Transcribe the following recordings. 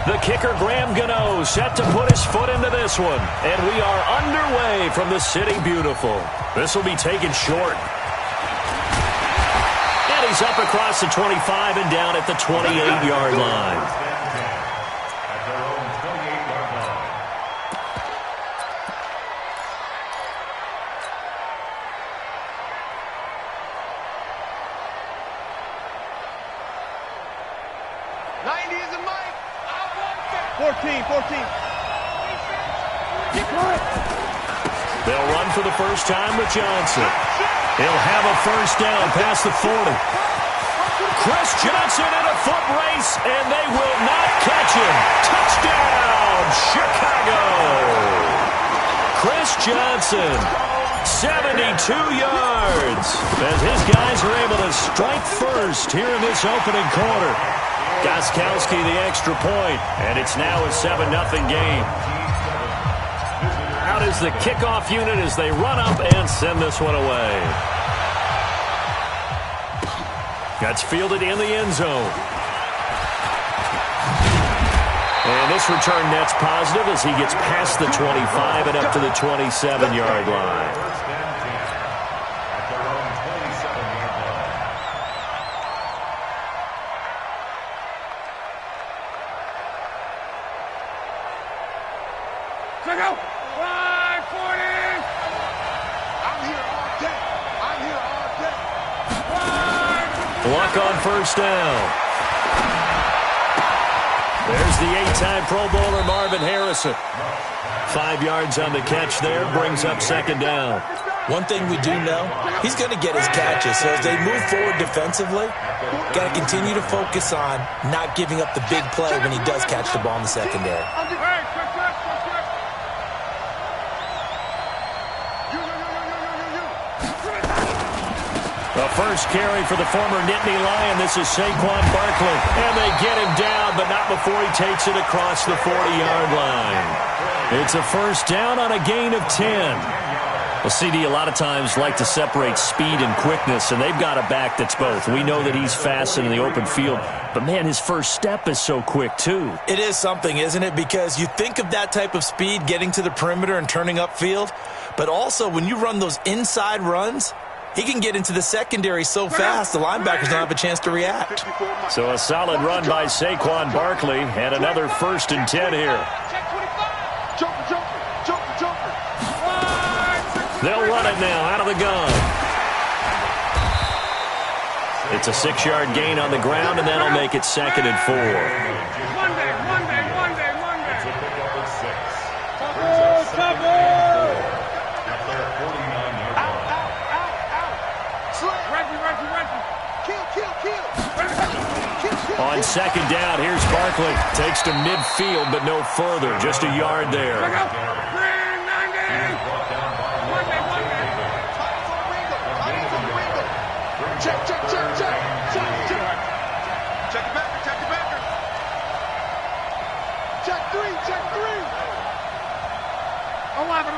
The kicker, Graham Gano, set to put his foot into this one. And we are underway from the City Beautiful. This will be taken short. And he's up across the 25 and down at the 28-yard line. They'll run for the first time with Johnson. He'll have a first down past the 40. Chris Johnson in a foot race, and they will not catch him. Touchdown, Chicago! Chris Johnson, 72 yards, as his guys are able to strike first here in this opening quarter. Gostkowski the extra point, and it's now a 7-0 game. Out is the kickoff unit as they run up and send this one away. That's fielded in the end zone. And this return net's positive as he gets past the 25 and up to the 27-yard line. Luck on first down. There's the 8-time Pro Bowler Marvin Harrison. 5 yards on the catch there, brings up second down. One thing we do know, he's going to get his catches. So as they move forward defensively, got to continue to focus on not giving up the big play when he does catch the ball in the secondary. The first carry for the former Nittany Lion. This is Saquon Barkley. And they get him down, but not before he takes it across the 40-yard line. It's a first down on a gain of 10. Well, CD, a lot of times like to separate speed and quickness, and they've got a back that's both. We know that he's fast in the open field, but, man, his first step is so quick, too. It is something, isn't it? Because you think of that type of speed getting to the perimeter and turning upfield, but also when you run those inside runs, he can get into the secondary so fast, the linebackers don't have a chance to react. So a solid run by Saquon Barkley, and another 1st and 10 here. They'll run it now out of the gun. It's a 6-yard gain on the ground, and that'll make it 2nd and 4. On second down, here's Barkley. Takes to midfield, but no further. Just a yard there. Check it back. Check three. 11.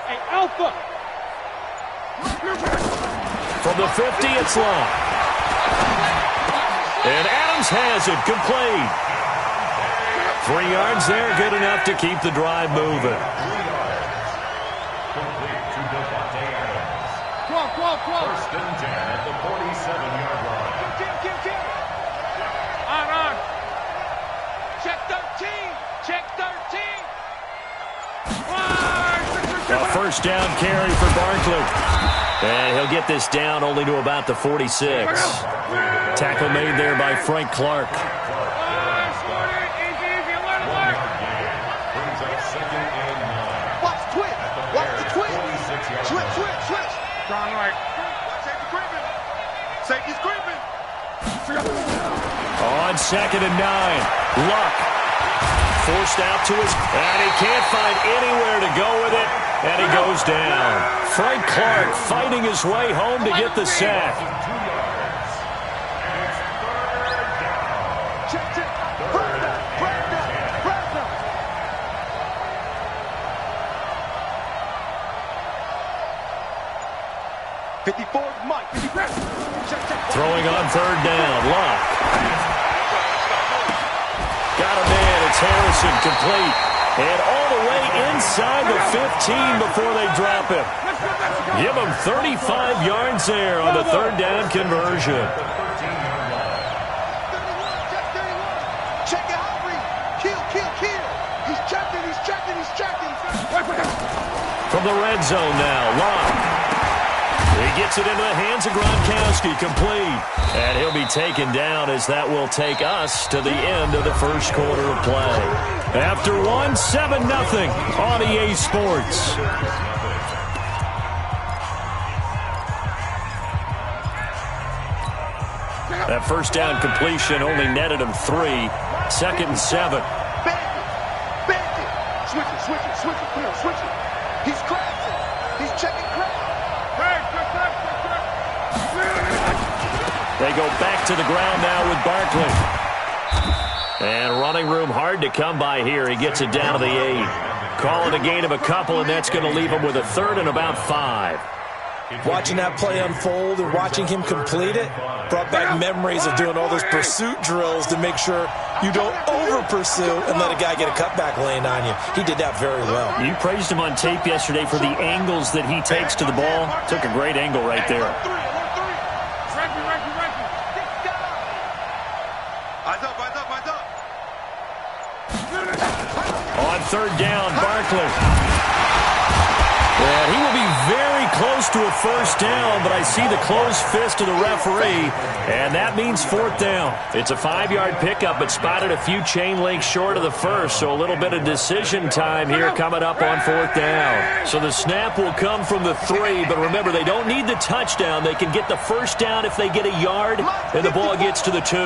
Hey, Alpha. From the 50, it's long. And Adams has it, complete. 3 yards there, good enough to keep the drive moving. First and 10 at the 47-yard line. On. Check 13. A first down carry for Barkley. And he'll get this down only to about the 46. Tackle made there by Frank Clark. Watch the twitch. Switch. Strong right. Safety creeping. Safety's creeping. On 2nd and 9. Luck. Forced out to his... And he can't find anywhere to go with it. And he goes down. Frank Clark fighting his way home to get the sack. Throwing on third down. Luck. Got a man. It's Harrison, complete. And all the way inside the 15 before they drop him. Give him 35 yards there on the third down conversion. From the red zone now, Locke. He gets it into the hands of Gronkowski, complete. And he'll be taken down as that will take us to the end of the first quarter of play. After one, 7-0 on EA Sports. That first down completion only netted him 3. 2nd and 7. Switch it. Come on, switch it. He's crashing. He's checking crash. They go back to the ground now with Barkley. And running room hard to come by here. He gets it down to the 8. Calling a gain of a couple, and that's going to leave him with a 3rd and about 5. Watching that play unfold and watching him complete it brought back memories of doing all those pursuit drills to make sure you don't over-pursue and let a guy get a cutback lane on you. He did that very well. You praised him on tape yesterday for the angles that he takes to the ball. Took a great angle right there. On third down, Barkley. And he will be very close to a first down, but I see the closed fist of the referee, and that means 4th down. It's a 5-yard pickup, but spotted a few chain links short of the first, so a little bit of decision time here coming up on 4th down. So the snap will come from the 3, but remember, they don't need the touchdown. They can get the first down if they get a yard, and the ball gets to the 2.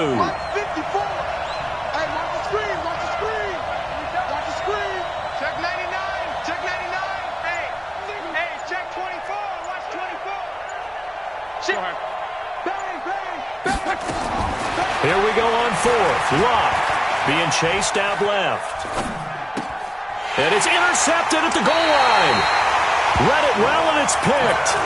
Here we go on 4th. Locke being chased out left. And it's intercepted at the goal line. Read it well, and it's picked.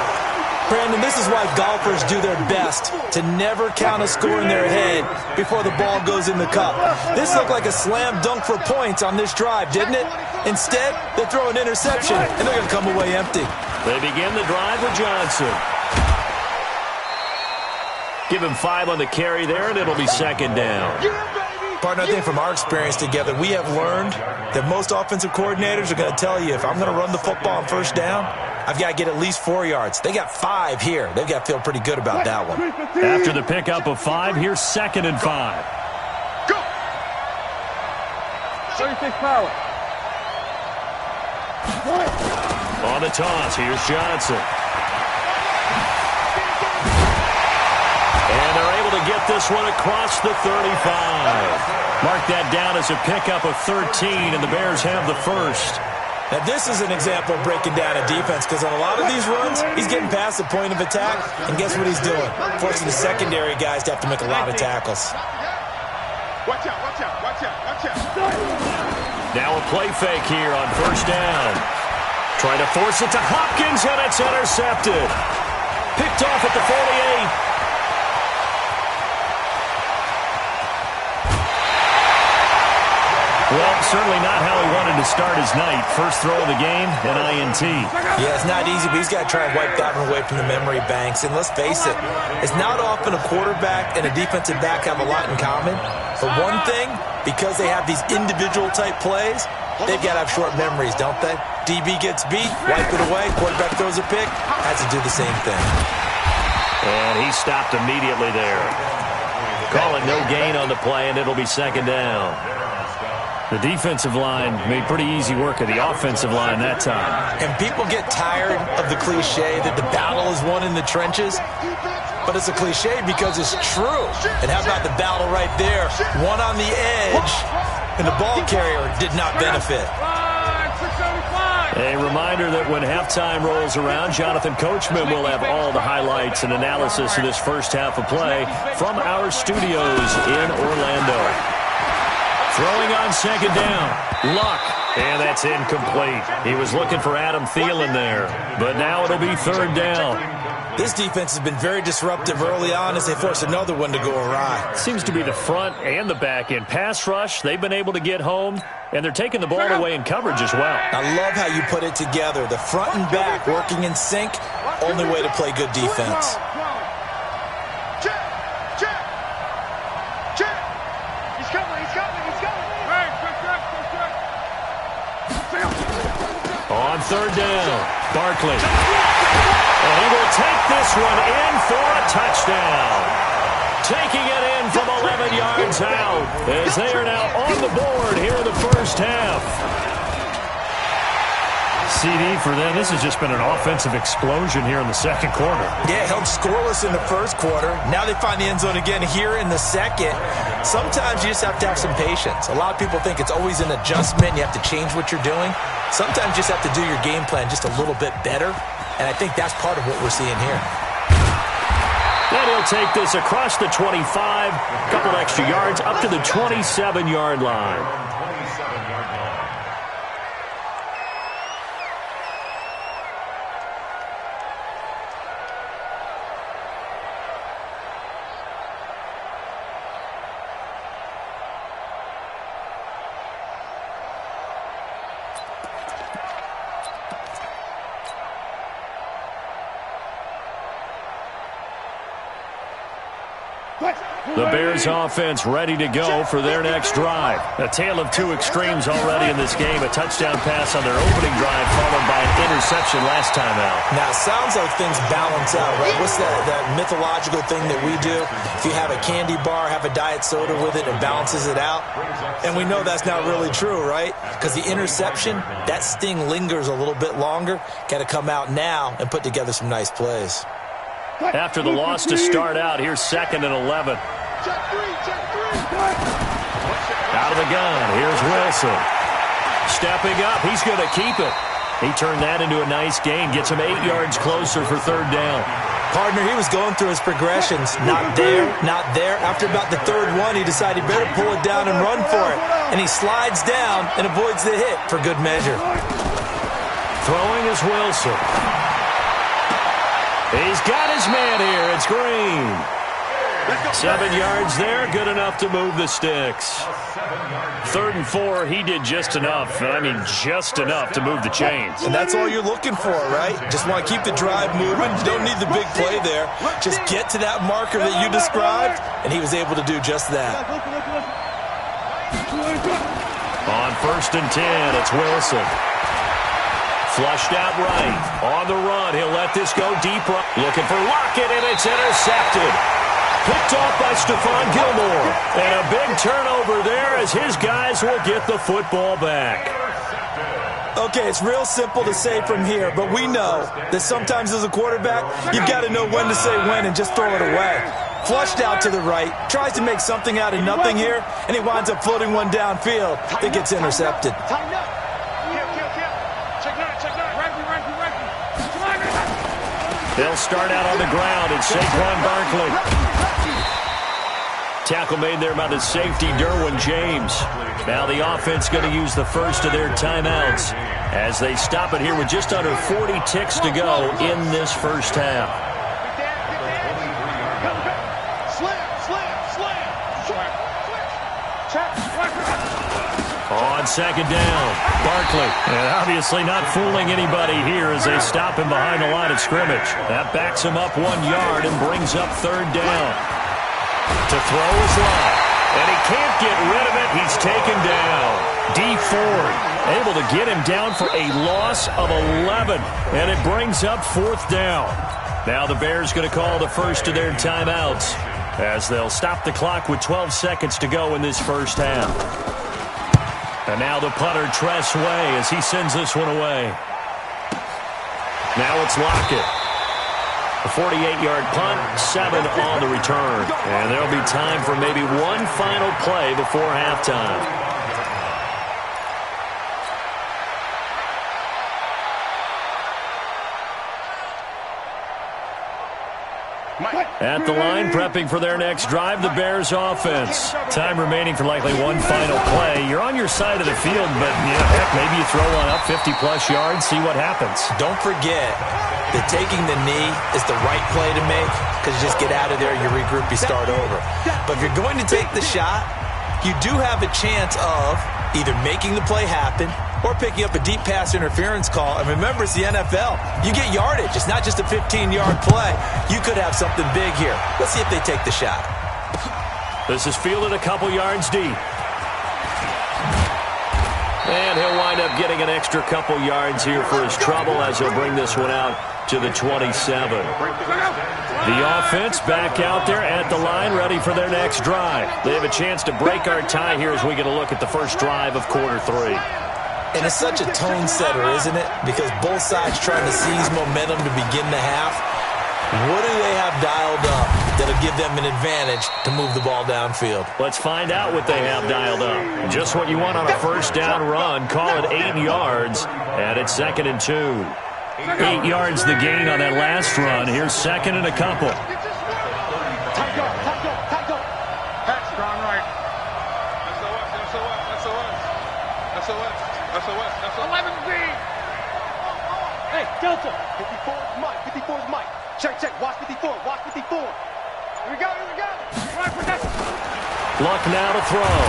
Brandon, this is why golfers do their best to never count a score in their head before the ball goes in the cup. This looked like a slam dunk for points on this drive, didn't it? Instead, they throw an interception, and they're going to come away empty. They begin the drive with Johnson. Give him 5 on the carry there, and it'll be 2nd down. Partner, I think from our experience together, we have learned that most offensive coordinators are going to tell you, if I'm going to run the football on first down, I've got to get at least 4 yards. They got 5 here. They've got to feel pretty good about that one. After the pickup of 5, here's 2nd and 5. Go! 36 power. On the toss, here's Johnson. And they're able to get this one across the 35. Mark that down as a pickup of 13, and the Bears have the first. Now, this is an example of breaking down a defense, because on a lot of these runs, he's getting past the point of attack, and guess what he's doing? Forcing the secondary guys to have to make a lot of tackles. Watch out, watch out, watch out, watch out. Now a play fake here on first down. Trying to force it to Hopkins, and it's intercepted. Picked off at the 48. Well, certainly not how he wanted to start his night. First throw of the game, an INT. Yeah, it's not easy, but he's got to try and wipe that one away from the memory banks. And let's face it, it's not often a quarterback and a defensive back have a lot in common. For one thing, because they have these individual type plays, they've got to have short memories, don't they? DB gets beat, wipe it away, quarterback throws a pick, has to do the same thing. And he stopped immediately there. Call it no gain on the play, and it'll be 2nd down. The defensive line made pretty easy work of the offensive line that time. And people get tired of the cliche that the battle is won in the trenches, but it's a cliche because it's true. And how about the battle right there? One on the edge, and the ball carrier did not benefit. A reminder that when halftime rolls around, Jonathan Coachman will have all the highlights and analysis of this first half of play from our studios in Orlando. Throwing on 2nd down. Luck. And that's incomplete. He was looking for Adam Thielen there. But now it'll be 3rd down. This defense has been very disruptive early on as they force another one to go awry. Seems to be the front and the back end. Pass rush, they've been able to get home, and they're taking the ball away in coverage as well. I love how you put it together. The front and back working in sync, only way to play good defense. On third down, Barkley. And he will take this one in for a touchdown. Taking it in from 11 yards out as they are now on the board here in the first half. CD for them. This has just been an offensive explosion here in the second quarter. Yeah, held scoreless in the first quarter. Now they find the end zone again here in the second. Sometimes you just have to have some patience. A lot of people think it's always an adjustment. You have to change what you're doing. Sometimes you just have to do your game plan just a little bit better. And I think that's part of what we're seeing here. Then he'll take this across the 25, a couple extra yards, up to the 27-yard line. The Bears offense ready to go for their next drive. A tale of two extremes already in this game. A touchdown pass on their opening drive followed by an interception last time out. Now, it sounds like things balance out, right? What's that mythological thing that we do? If you have a candy bar, have a diet soda with it, it balances it out. And we know that's not really true, right? Because the interception, that sting lingers a little bit longer. Got to come out now and put together some nice plays. After the loss to start out, here's 2nd and 11. Out of the gun, here's Wilson. Stepping up, he's going to keep it. He turned that into a nice gain, gets him 8 yards closer for third down. Partner, he was going through his progressions. Not there, not there. After about the third one, he decided he better pull it down and run for it. And he slides down and avoids the hit for good measure. Throwing is Wilson. He's got his man here. It's Green. 7 yards there, good enough to move the sticks. 3rd and 4, he did just enough. I mean, just enough to move the chains. And that's all you're looking for, right? Just want to keep the drive moving. You don't need the big play there. Just get to that marker that you described, and he was able to do just that. On 1st and 10, it's Wilson. Flushed out right. On the run, he'll let this go deep. Looking for Lockett, and it's intercepted. Picked off by Stephon Gilmore. And a big turnover there as his guys will get the football back. Okay, it's real simple to say from here, but we know that sometimes as a quarterback, you've got to know when to say when and just throw it away. Flushed out to the right, tries to make something out of nothing here, and he winds up floating one downfield that gets intercepted. They'll start out on the ground. It's Saquon Barkley. Tackle made there by the safety, Derwin James. Now the offense going to use the first of their timeouts as they stop it here with just under 40 ticks to go in this first half. On 2nd down, Barkley. And obviously not fooling anybody here as they stop him behind the line of scrimmage. That backs him up 1 yard and brings up 3rd down. To throw his line. And he can't get rid of it. He's taken down. D Ford able to get him down for a loss of 11. And it brings up 4th down. Now the Bears going to call the first of their timeouts as they'll stop the clock with 12 seconds to go in this first half. And now the punter, Tress Way, as he sends this one away. Now it's Lockett. A 48-yard punt, 7 on the return. And there'll be time for maybe one final play before halftime. Mike. At the line, prepping for their next drive, the Bears offense. Time remaining for likely one final play. You're on your side of the field, but heck, maybe you throw one up 50-plus yards, see what happens. Don't forget that taking the knee is the right play to make because you just get out of there, you regroup, you start over. But if you're going to take the shot, you do have a chance of either making the play happen or picking up a deep pass interference call. And remember, it's the NFL. You get yardage. It's not just a 15-yard play. You could have something big here. Let's see if they take the shot. This is fielded a couple yards deep. And he'll wind up getting an extra couple yards here for his trouble as he'll bring this one out to the 27. The offense back out there at the line, ready for their next drive. They have a chance to break our tie here as we get a look at the first drive of quarter 3. And it's such a tone setter, isn't it? Because both sides trying to seize momentum to begin the half. What do they have dialed up that'll give them an advantage to move the ball downfield? Let's find out what they have dialed up. Just what you want on a first down run. Call it 8 yards, and it's 2nd and 2. 8 yards the gain on that last run. Here's 2nd and a couple. Hey, Delta. 54 is Mike. 54 is Mike. Check. Watch 54. Watch 54. Here we go. Luck now to throw.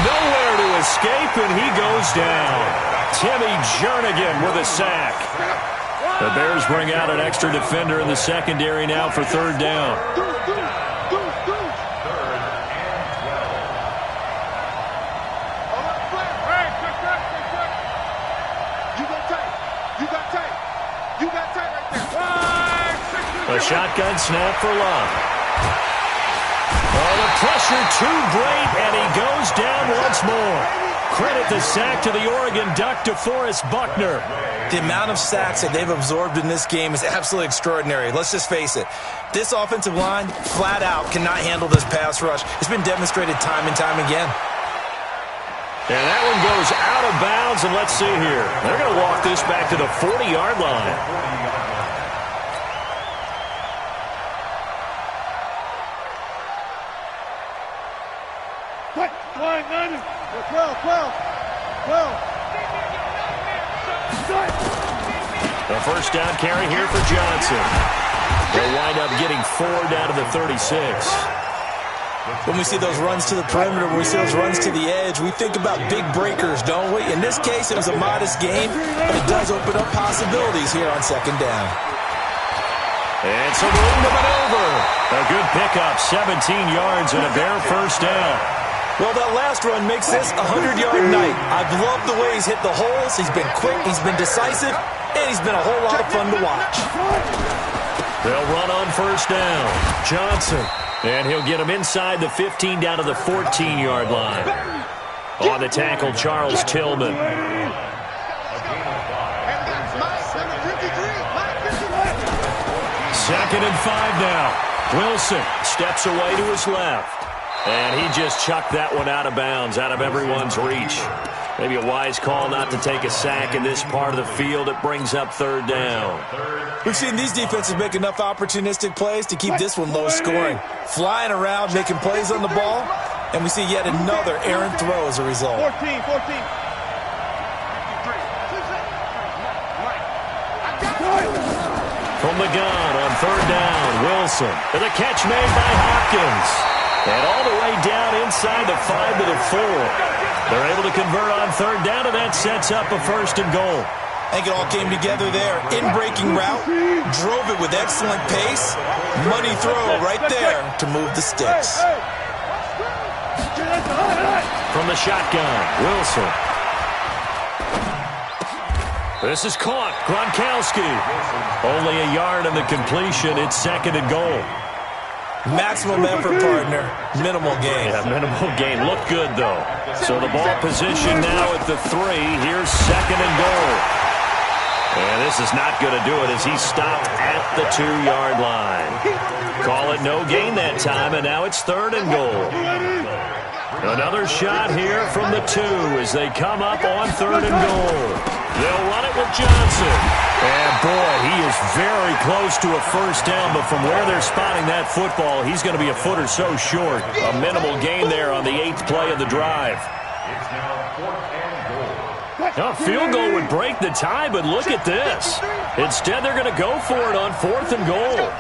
Nowhere to escape, and he goes down. Timmy Jernigan with a sack. The Bears bring out an extra defender in the secondary now for 3rd down. A shotgun snap for Love. Oh, the pressure too great, and he goes down once more. Credit the sack to the Oregon Duck, DeForest Buckner. The amount of sacks that they've absorbed in this game is absolutely extraordinary. Let's just face it. This offensive line, flat out, cannot handle this pass rush. It's been demonstrated time and time again. And that one goes out of bounds, and let's see here. They're going to walk this back to the 40-yard line. The first down carry here for Johnson. They'll wind up getting 4 down to the 36. When we see those runs to the perimeter, when we see those runs to the edge, we think about big breakers, don't we? In this case, it was a modest gain, but it does open up possibilities here on 2nd down. And some room to maneuver. A good pickup, 17 yards and a Bear first down. Well, that last run makes this a 100-yard night. I've loved the way he's hit the holes. He's been quick, he's been decisive, and he's been a whole lot of fun to watch. They'll run on first down. Johnson. And he'll get him inside the 15 down to the 14-yard line. On the tackle, Charles Tillman. 2nd and 5 now. Wilson steps away to his left. And he just chucked that one out of bounds, out of everyone's reach. Maybe a wise call not to take a sack in this part of the field. It brings up 3rd down. We've seen these defenses make enough opportunistic plays to keep this one low scoring. Flying around, making plays on the ball, and we see yet another errant throw as a result. 14. From the gun on 3rd down, Wilson. And the catch made by Hopkins. And all the way down inside the 5 to the 4. They're able to convert on 3rd down, and that sets up a 1st and goal. I think it all came together there. In-breaking route, drove it with excellent pace. Money throw right there to move the sticks. From the shotgun, Wilson. This is caught. Gronkowski. Only a yard on the completion. It's 2nd and goal. Maximum effort, partner. Minimal gain. Yeah, minimal gain. Looked good, though. So the ball position now at the 3. Here's 2nd and goal. And this is not going to do it as he stopped at the 2-yard line. Call it no gain that time, and now it's 3rd and goal. Another shot here from the 2 as they come up on 3rd and goal. They'll run it with Johnson. And, boy, he is very close to a first down, but from where they're spotting that football, he's going to be a foot or so short. A minimal gain there on the 8th play of the drive. It's now 4th and goal. A field goal would break the tie, but look at this. Instead, they're going to go for it on 4th and goal.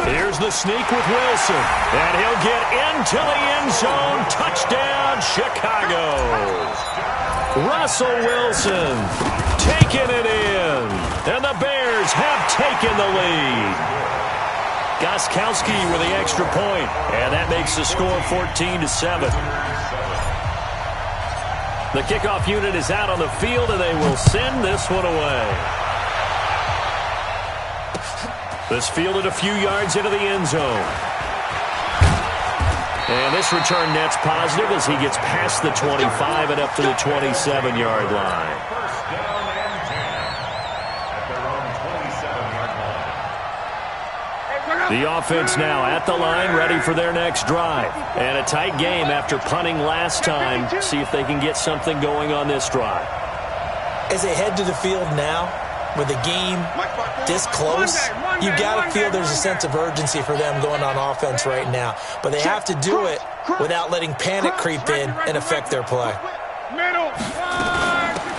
Here's the sneak with Wilson, and he'll get into the end zone. Touchdown, Chicago. Russell Wilson taking it in, and the Bears have taken the lead. Gostkowski with the extra point, and that makes the score 14-7. The kickoff unit is out on the field, and they will send this one away. This fielded a few yards into the end zone. And this return net's positive as he gets past the 25 and up to the 27-yard line. First down and 10 at their own 27-yard line. The offense now at the line, ready for their next drive. And a tight game after punting last time. See if they can get something going on this drive. As they head to the field now, with the game this close, you got to feel there's a sense of urgency for them going on offense right now. But they have to do it without letting panic creep in and affect their play.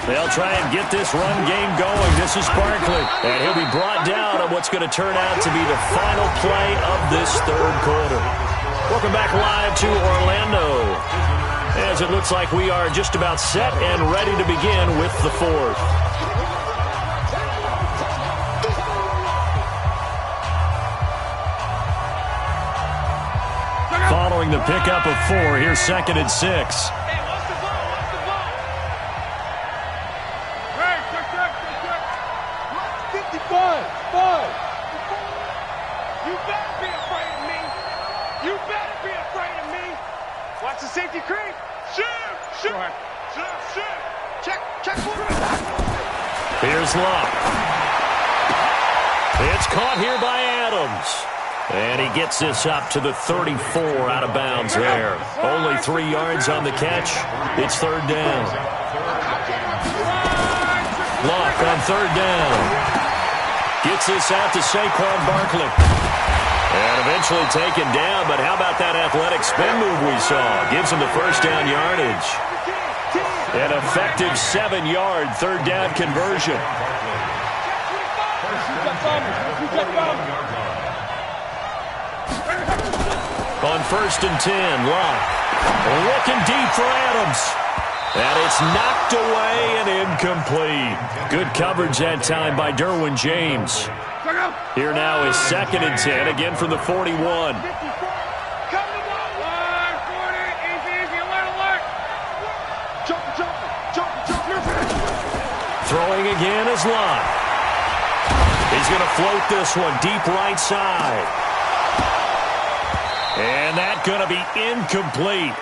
They'll try and get this run game going. This is Barkley, and he'll be brought down on what's going to turn out to be the final play of this 3rd quarter. Welcome back live to Orlando, as it looks like we are just about set and ready to begin with the 4th. Following the pickup of 4, here's 2nd and 6. Hey, what's the ball? Hey, check. 55. You better be afraid of me. You better be afraid of me. Watch the safety creep. Shoot. Check. Here's Locke. It's caught here by Adams. And he gets this up to the 34 out of bounds there. Only 3 yards on the catch. It's 3rd down. Locke on 3rd down. Gets this out to Saquon Barkley. And eventually taken down, but how about that athletic spin move we saw? Gives him the first down yardage. An effective 7-yard 3rd down conversion. On 1st and 10, Locke looking deep for Adams. And it's knocked away and incomplete. Good coverage that time by Derwin James. Here now is 2nd and 10, again from the 41. Throwing again is Locke. He's going to float this one deep right side. And that's going to be incomplete.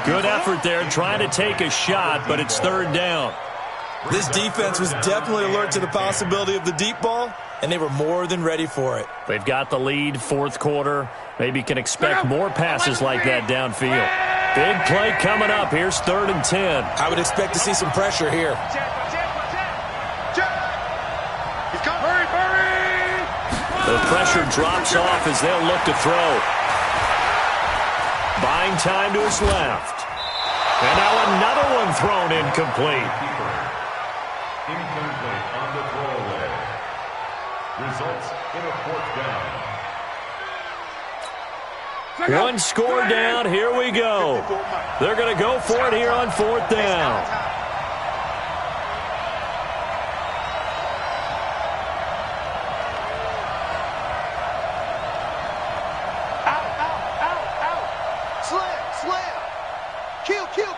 Good effort there trying to take a shot, but it's 3rd down. This defense was definitely alert to the possibility of the deep ball, and they were more than ready for it. They've got the lead, 4th quarter. Maybe can expect more passes like that downfield. Big play coming up. Here's 3rd and 10. I would expect to see some pressure here. The pressure drops off as they'll look to throw. Buying time to his left. And now another one thrown incomplete. Incomplete on the throwaway. Results in a 4th down. One score down. Here we go. They're going to go for it here on 4th down.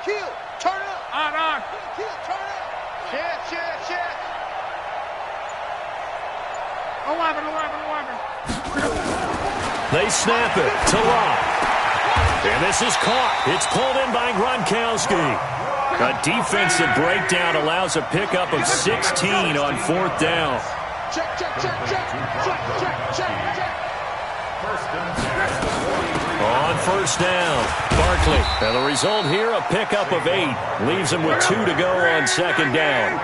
Kill. Turn it up. On. Kill, turn it up. Shit. 11. They snap it to Locke. And this is caught. It's pulled in by Gronkowski. A defensive breakdown allows a pickup of 16 on 4th down. Check, check, check, check. Check, check, check, check. On first down, Barkley. And the result here, a pickup of 8. Leaves him with 2 to go on second down.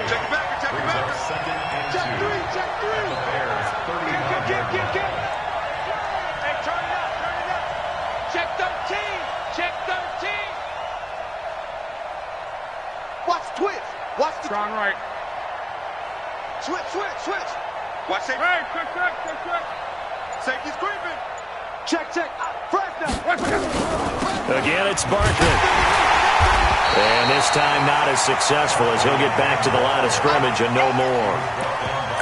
Check it back, check it back. Check 3, check 3. Get. Hey, turn it up. Check 13, check 13. Watch the twitch. Watch the Strong right. Switch. Watch safety. Hey, quick. Safety's creeping. Check. Fresh now. Again, it's Barkley. And this time not as successful as he'll get back to the line of scrimmage and no more.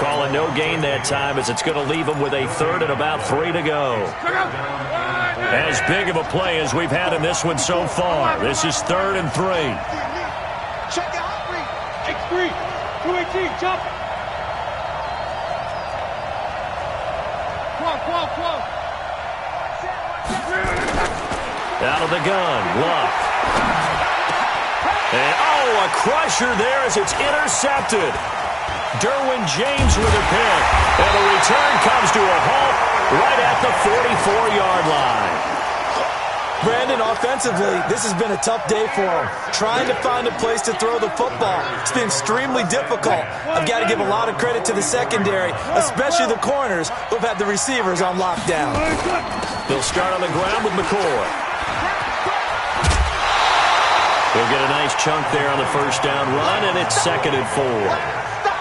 Calling no gain that time as it's going to leave him with a 3rd and about 3 to go. As big of a play as we've had in this one so far. This is 3rd and 3. Check your hot read. X3, 218, jump. Quo. Out of the gun, Luck. And, a crusher there as it's intercepted. Derwin James with a pick. And the return comes to a halt right at the 44-yard line. Brandon, offensively, this has been a tough day for him. Trying to find a place to throw the football. It's been extremely difficult. I've got to give a lot of credit to the secondary, especially the corners who've had the receivers on lockdown. They'll start on the ground with McCoy. They'll get a nice chunk there on the first down run, and it's 2nd and 4.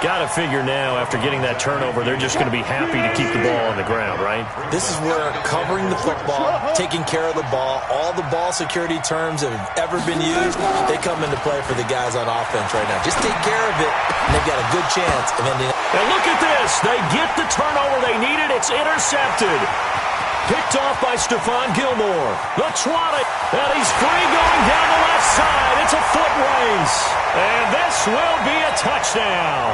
Got to figure now, after getting that turnover, they're just going to be happy to keep the ball on the ground, right? This is where covering the football, taking care of the ball, all the ball security terms that have ever been used, they come into play for the guys on offense right now. Just take care of it, and they've got a good chance of ending up. And look at this. They get the turnover they needed. It's intercepted. Picked off by Stephon Gilmore. The trot it. And he's free going down the left side. It's a foot race. And this will be a touchdown.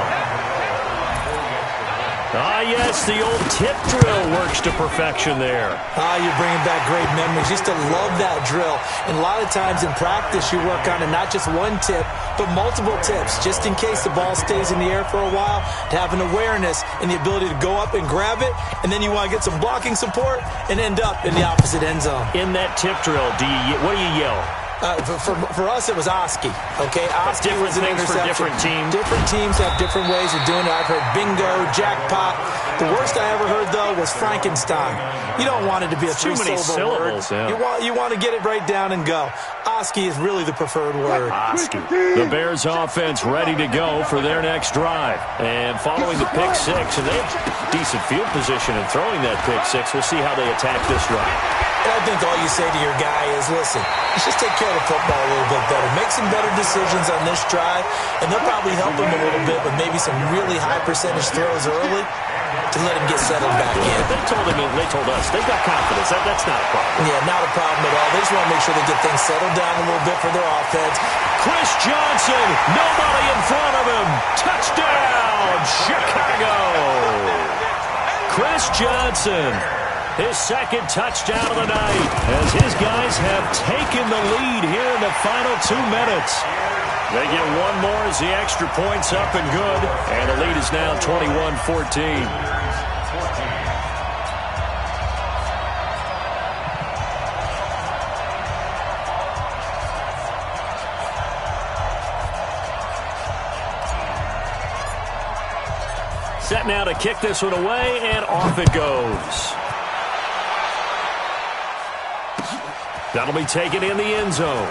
Yes, the old tip drill works to perfection there. You're bringing back great memories. Used to love that drill. And a lot of times in practice, you work on it, not just one tip, but multiple tips, just in case the ball stays in the air for a while, to have an awareness and the ability to go up and grab it, and then you want to get some blocking support and end up in the opposite end zone. In that tip drill, what do you yell? For us, it was Oski. Okay, Oski was an things for different teams. Different teams have different ways of doing it. I've heard bingo, jackpot. The worst I ever heard, though, was Frankenstein. You don't want it to be a three-syllable word. Yeah. You want to get it right down and go. Oski is really the preferred word. Oski. The Bears offense ready to go for their next drive. And following the pick six, and they have decent field position in throwing that pick six. We'll see how they attack this drive. I think all you say to your guy is, listen, let's just take care of the football a little bit better. Make some better decisions on this drive, and they'll probably help him a little bit with maybe some really high percentage throws early to let him get settled back in. They told us, they've got confidence. That's not a problem. Yeah, not a problem at all. They just want to make sure they get things settled down a little bit for their offense. Chris Johnson, nobody in front of him. Touchdown, Chicago. Chris Johnson. His second touchdown of the night as his guys have taken the lead here in the final 2 minutes. They get one more as the extra point's up and good. And the lead is now 21-14. Set now to kick this one away, and off it goes. That'll be taken in the end zone.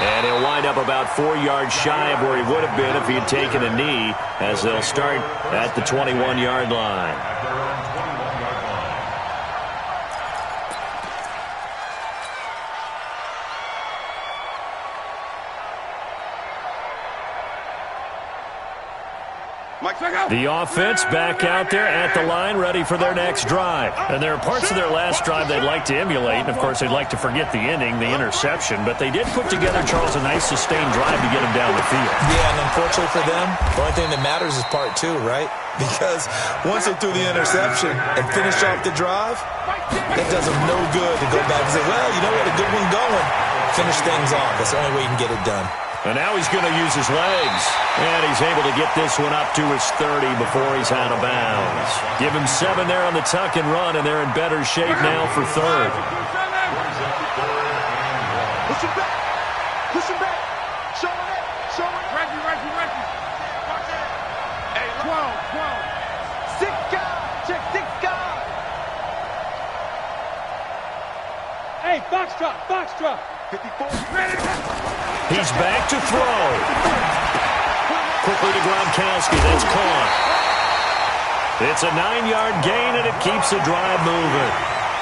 And he'll wind up about 4 yards shy of where he would have been if he had taken a knee, as they'll start at the 21-yard line. The offense back out there at the line, ready for their next drive. And there are parts of their last drive they'd like to emulate. And, of course, they'd like to forget the ending, the interception. But they did put together, Charles, a nice sustained drive to get them down the field. Yeah, and unfortunately for them, the only thing that matters is part 2, right? Because once they threw the interception and finished off the drive, it does them no good to go back and say, well, you know what, a good one going. Finish things off. That's the only way you can get it done. And now he's going to use his legs. And he's able to get this one up to his 30 before he's out of bounds. Give him 7 there on the tuck and run, and they're in better shape now for third. Push him back. Push him back. Show him that. Show him. Reggie. Watch it. Hey, 12. 6 guys. Check 6 guys. Hey, box drop. 54. He's back to throw. Quickly to Gronkowski. That's caught. It's a 9-yard gain, and it keeps the drive moving.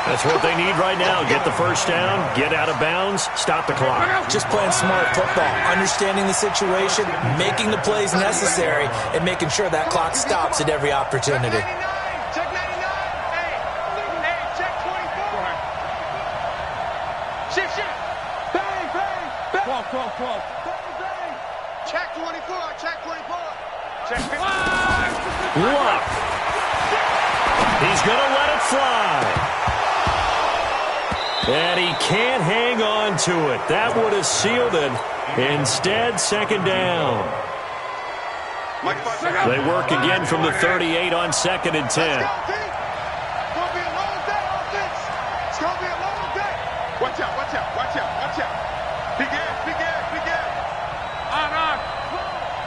That's what they need right now. Get the first down, get out of bounds, stop the clock. Just playing smart football, understanding the situation, making the plays necessary, and making sure that clock stops at every opportunity. Check 99. Hey, check 24. Shift. Bang. 12. Bang. Check 24. Check 24. Check 5. Luck. He's going to let it fly. And he can't hang on to it. That would have sealed it. Instead, second down. They work again from the 38 on 2nd and 10. It's going to be a long day, offense. It's going to be a long day. Watch out. Big ass.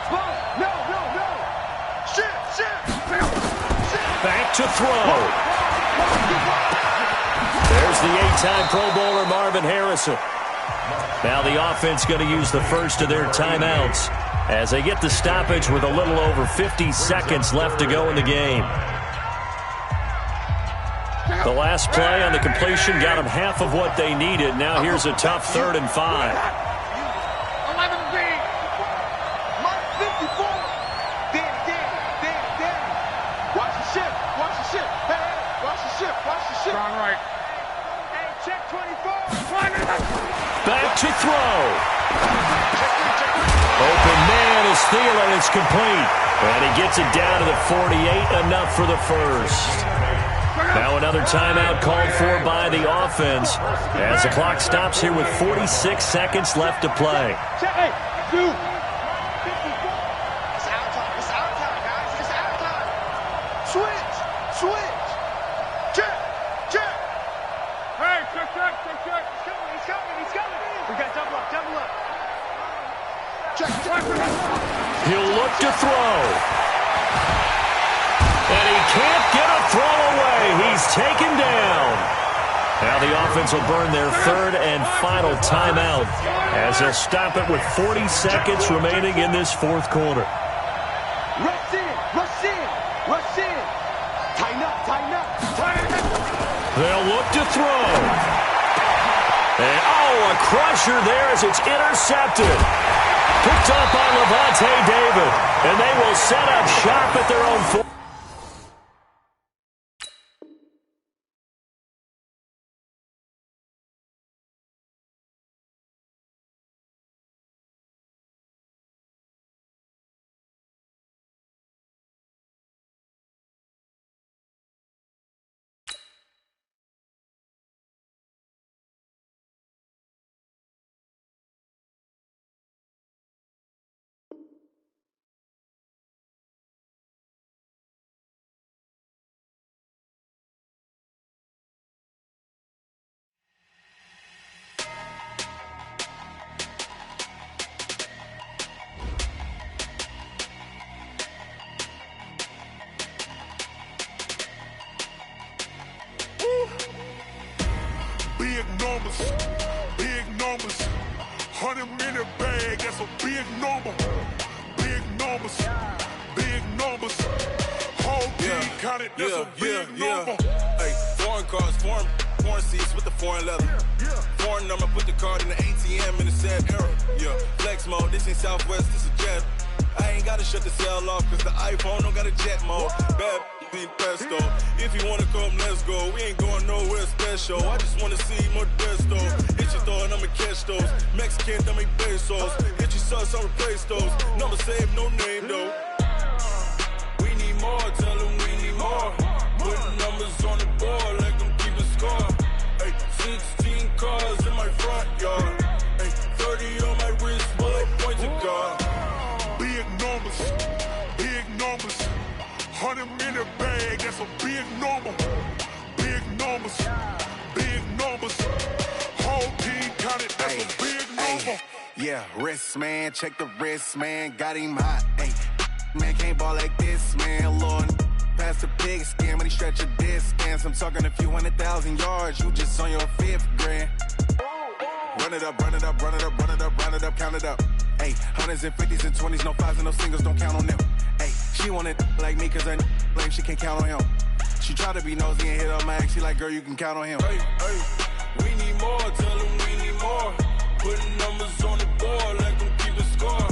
On. No. Shift. Back to throw. There's the 8-time Pro Bowler Marvin Harrison. Now the offense going to use the first of their timeouts as they get the stoppage with a little over 50 seconds left to go in the game. The last play on the completion got them half of what they needed. Now here's a tough 3rd and 5. 11 feet. Mark 54. Danny. Watch the shift. Hey, watch the shift. Strong right. Hey, check 24. Back to throw. Open man is Thielen. It's complete. And he gets it down to the 48. Enough for the first. Now another timeout called for by the offense as the clock stops here with 46 seconds left to play. Hey, dude. 54. It's out time, guys. It's out time. Switch. Check. Hey, check. He's coming. We got double up. Check. He'll look to throw. And he can't get a throw away. He's taken down. Now the offense will burn their 3rd and final timeout as they'll stop it with 40 seconds remaining in this 4th quarter. Rush in. Tighten up. They'll look to throw. And, a crusher there as it's intercepted. Picked up by Levante David. And they will set up shop at their own 4. Big numbers. 100-minute bag, that's a big number. Big numbers. Whole team counted, that's a big number. Hey, foreign cars, foreign seats with the foreign leather. Foreign number, put the card in the ATM in the sad era. Yeah, flex mode, this ain't Southwest, this a jet. I ain't gotta shut the cell off, cause the iPhone don't got a jet mode. Bad being pesto. If you wanna come, let's go. We ain't going nowhere special. I just wanna see more Desto. Hit your thought, I'ma catch those. Mexican, dummy pesos. Hit your sus, I'll replace those. Number saved, no name though. We need more, tell them we need more. Putting numbers on the board like I'm keeping score. Hey, 16 cars in my front yard. Hey, 30 on my wrist, bullet points and 100 in the bag, that's a big number. Big numbers, big numbers. Whole team counted, that's a big number. Yeah, wrist, man, check the wrist, man. Got him hot, ayy. Man, can't ball like this, man. Lord, past the pig skin, but he stretch a distance. I'm talking a few 100,000 yards, you just on your 5th grand. Run it up, run it up, run it up, run it up, run it up, count it up. Ayy, 100s and 50s and 20s, no 5s and no singles, don't count on them. Ayy, she want it like me, cause her lame, she can't count on him. She try to be nosy and hit up my ex, she like, girl, you can count on him. Hey, hey, we need more, tell them we need more. Putting numbers on the board, let them keep a score.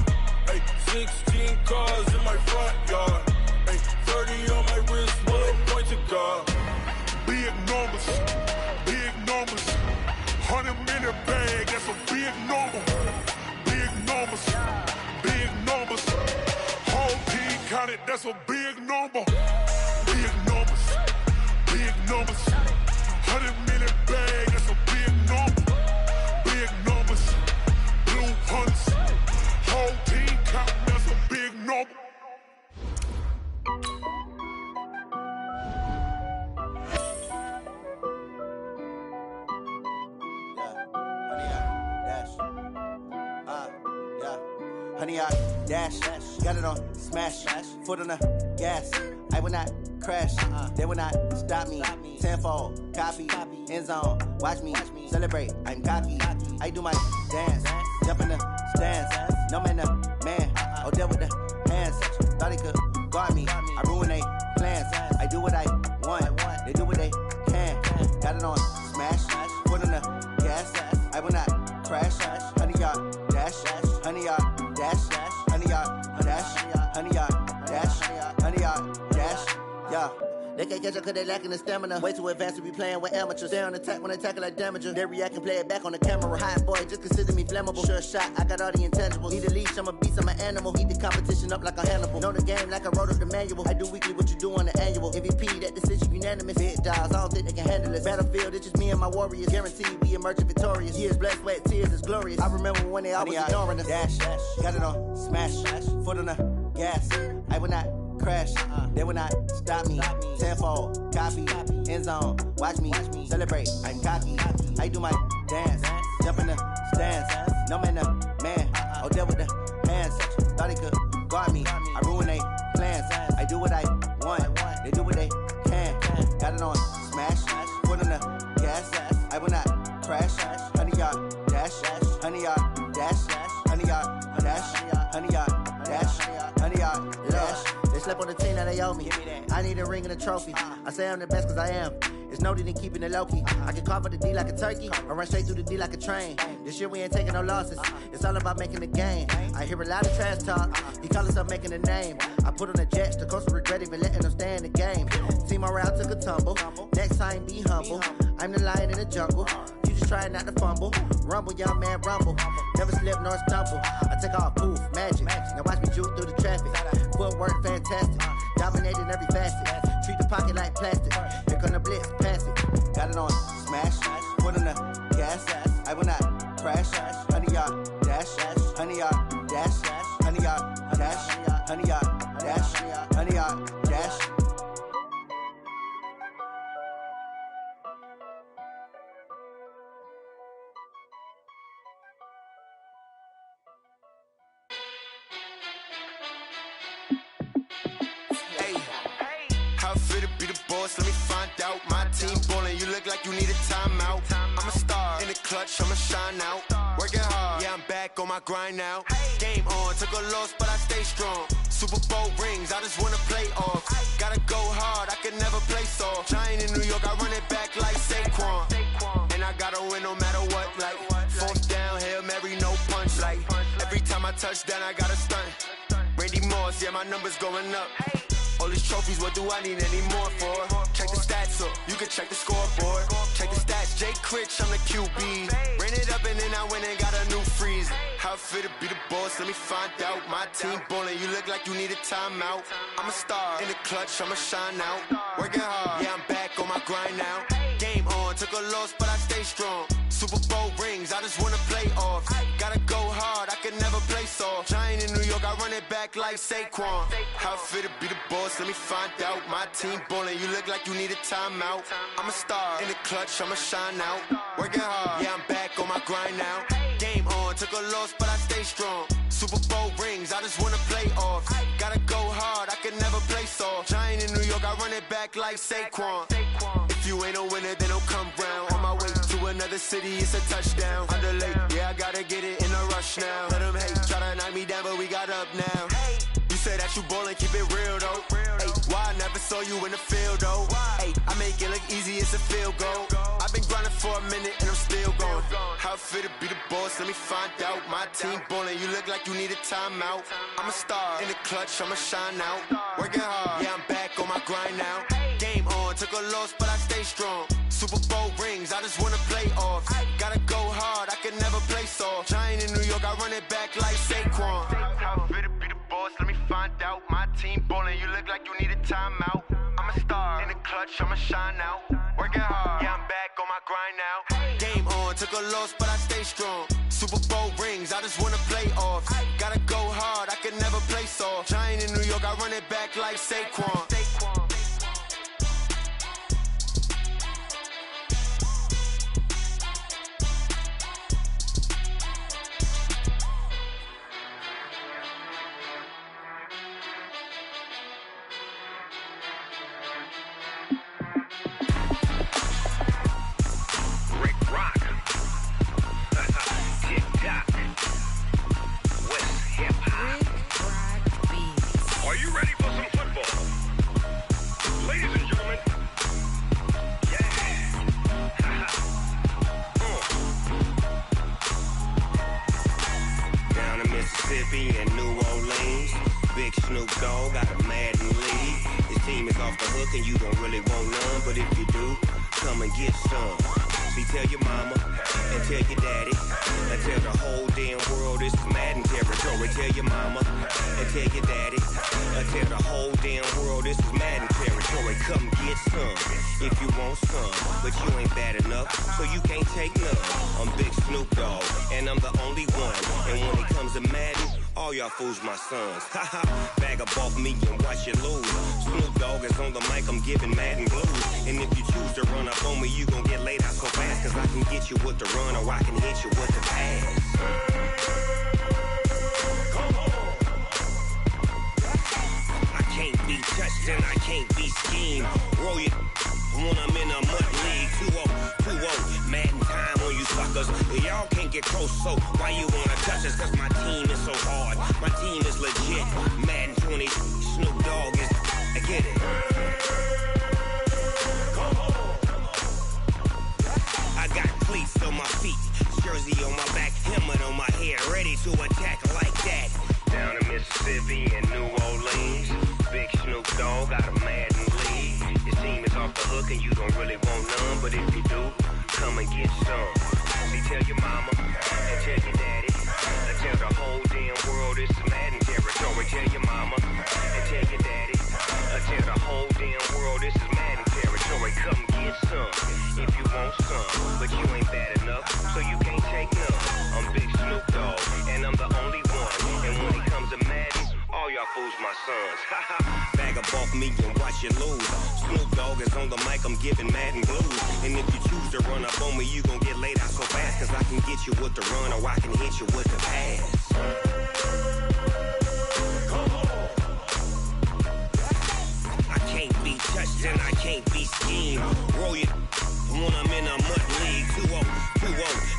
Hey, 16 cars in my front yard. Hey, 30 on my wrist, bullet point to God. Big numbers, big numbers. 100 in the bag, that's a big number. Big numbers, big numbers. Whole team counted, that's a big number. Big numbers, big numbers. 100 in the bag, that's a big number. Big numbers, blue hunts. Whole team counting, that's a big number. Honey, I dash, got it on smash, foot on the gas. I will not crash, they will not stop me. Tenfold, copy, end zone, watch me celebrate. I'm cocky, I do my dance, jump in the stands. No man, the man, oh, deal with the hands. Thought he could guard me, I ruin they plans. I do what I want, they do what they can. Got it on smash, foot on the gas. I will not crash, honey, y'all dash, honey, y'all dash, honey, y'all dash, honey, y'all dash, honey, y'all dash, yeah. They can't catch up cause they lacking the stamina. Way too advanced to be playing with amateurs. Stay on attack when they tackle like damager. They react and play it back on the camera. Hot boy, just consider me flammable. Sure shot, I got all the intangibles. Need a leash, I'm a beast, I'm an animal. Heat the competition up like a Hannibal. Know the game like I wrote up the manual. I do weekly what you do on the annual. MVP, that decision unanimous. Big dogs, I don't think they can handle it. Battlefield, it's just me and my warriors. Guaranteed we emerging victorious. Years, blood, sweat, tears, it's glorious. I remember when they always ignoring us. Dash, got it on smash, foot on the gas. I will not crash, they will not stop me. Tenfold, copy, end zone, watch me celebrate. I'm cocky, I do my dance, jump in the stands. No man, the man, oh, deal with the hands. Thought he could guard me, I ruin they plans. I do what I want, they do what they can. Got it on smash, foot on the gas. I will not crash, honey, y'all dash, honey, y'all dash, honey, y'all dash, honey, y'all dash, honey, y'all dash. They slept on the team, now they owe me. I need a ring and a trophy. I say I'm the best cause I am. It's no need in keeping it low-key. I can carve up the D like a turkey, or run straight through the D like a train. This year we ain't taking no losses. It's all about making the game. I hear a lot of trash talk. He call himself making a name. I put on the jets, the coach will regret even letting them stay in the game. Team morale took a tumble. Next time be humble. I'm the lion in the jungle. You just try not to fumble. Rumble, young man, rumble. Never slip nor stumble. I take off, poof, magic. Now watch me juke through the traffic. Footwork fantastic. Dominating every facet. Treat the pocket like plastic. Here come the blitz, pass it. Got it on smash, foot on the gas. I will not crash. Honey, y'all dash, honey, y'all dash, honey, y'all dash, honey, y'all dash, honey, y'all dash. How fit to be the boss? Let me find out. My team ballin', you look like you need a timeout. I'm a star in the clutch, I'ma shine out. Working hard, yeah, I'm back on my grind now. Game on, took a loss, but I stay strong. Super Bowl rings, I just wanna play off. Gotta go hard, I can never play soft. Giant in New York, I run it back like Saquon. And I gotta win no matter what, like fourth down, Hail Mary, no punch. Like every time I touch down, I gotta stunt. Randy Moss, yeah, my numbers going up. All these trophies, what do I need any more for? Check the stats up, you can check the scoreboard. Check the stats, Jay Critch, I'm the QB. Ran it up and then I went and got a new freeze. How fit to be the boss, let me find out. My team ballin', you look like you need a timeout. I'm a star in the clutch, I'ma shine out. Working hard, yeah, I'm back on my grind now. Game Game on, took a loss, but I stay strong. Super Bowl rings, I just wanna play off. Gotta go hard, I can never play soft. Giant in New York, I run it back like Saquon. How fit to be the boss, let me find out. My team ballin', you look like you need a timeout. I'm a star, in the clutch, I'ma shine out. Working hard, yeah, I'm back on my grind now. Game on, took a loss, but I stay strong. Super Bowl rings, I just wanna play off. Gotta go hard, I can never play soft. Giant in New York, I run it back like Saquon. If you ain't a winner, then don't come round. On my way to another city, it's a touchdown. Underlay, yeah, I gotta get it in a rush now. Let them hate, try to knock me down, but we got up now. You say that you ballin', keep it real though. Hey, why I never saw you in the field though? Hey, I make it look easy, it's a field goal. I've been grinding for a minute and I'm still going. How fit to be the boss, let me find out. My team ballin', you look like you need a timeout. I'm a star, in the clutch, I'ma shine out. Working hard, yeah, I'm back on my grind now. Game on, took a loss, but I stay strong. Super Bowl rings, I just wanna play off. Gotta go hard, I can never play soft. Giant in New York, I run it back like Saquon. How fit to be the boss, let me find out. My team ballin', you look like you need a timeout. I'm a star, in the clutch, I'ma shine out. Working hard, yeah, I'm back on my grind now. Game on, took a loss, but I stay strong. Super Bowl rings, I just wanna play off. Gotta go hard, I can never play soft. Giant in New York, I run it back like Saquon. Are you ready for some football? Ladies and gentlemen, yeah. Down in Mississippi and New Orleans, Big Snoop Dogg got a Madden league. His team is off the hook and you don't really want none, but if you do, come and get some. See, tell your mama and tell your daddy and tell the whole damn world this is Madden territory. Tell your mama and tell your daddy and tell the whole damn world this is Madden territory. Come get some if you want some, but you ain't bad enough, so you can't take none. I'm Big Snoop Dogg and I'm the only one. And when it comes to Madden, all y'all fools my sons. Haha, bag up off me and watch you lose. Snoop Dogg is on the mic, I'm giving Madden blues. And if you choose to run up on me, you gon' get laid out so fast. Cause I can get you with the run or I can hit you with the pass. Come on. I can't be touched and I can't be schemed. Roll you when I'm in a mud league. 2-0, Madden time on you suckers. Y'all can't get close, so why you wanna touch us? Cause my team is so hard, my team is legit. Madden 20, Snoop Dogg is, I get it. Come on. I got cleats on my feet, jersey on my back, helmet on my head, ready to attack like that. Down in Mississippi and New Orleans, Big Snoop Dogg got a Madden league. Your team is off the hook and you don't really want none, but if you do, come and get some. See, tell your mama and tell your daddy and tell the whole damn world this is Madden territory. Tell your mama and tell your daddy and tell the whole damn world this is Madden territory. Come get some if you want some, but you ain't bad enough, so you can't take none. I'm Big Snoop Dogg and I'm the only one. And when it comes to Madden, all y'all fools my sons. Bag up off me and watch you lose. Snoop Dogg is on the mic, I'm giving Madden blues. And if you choose to run up on me, you gon' get laid out so fast. Cause I can get you with the run or I can hit you with the pass. Come on. I can't be touched and I can't be schemed. Roll you when I'm in a mud league. 2-0,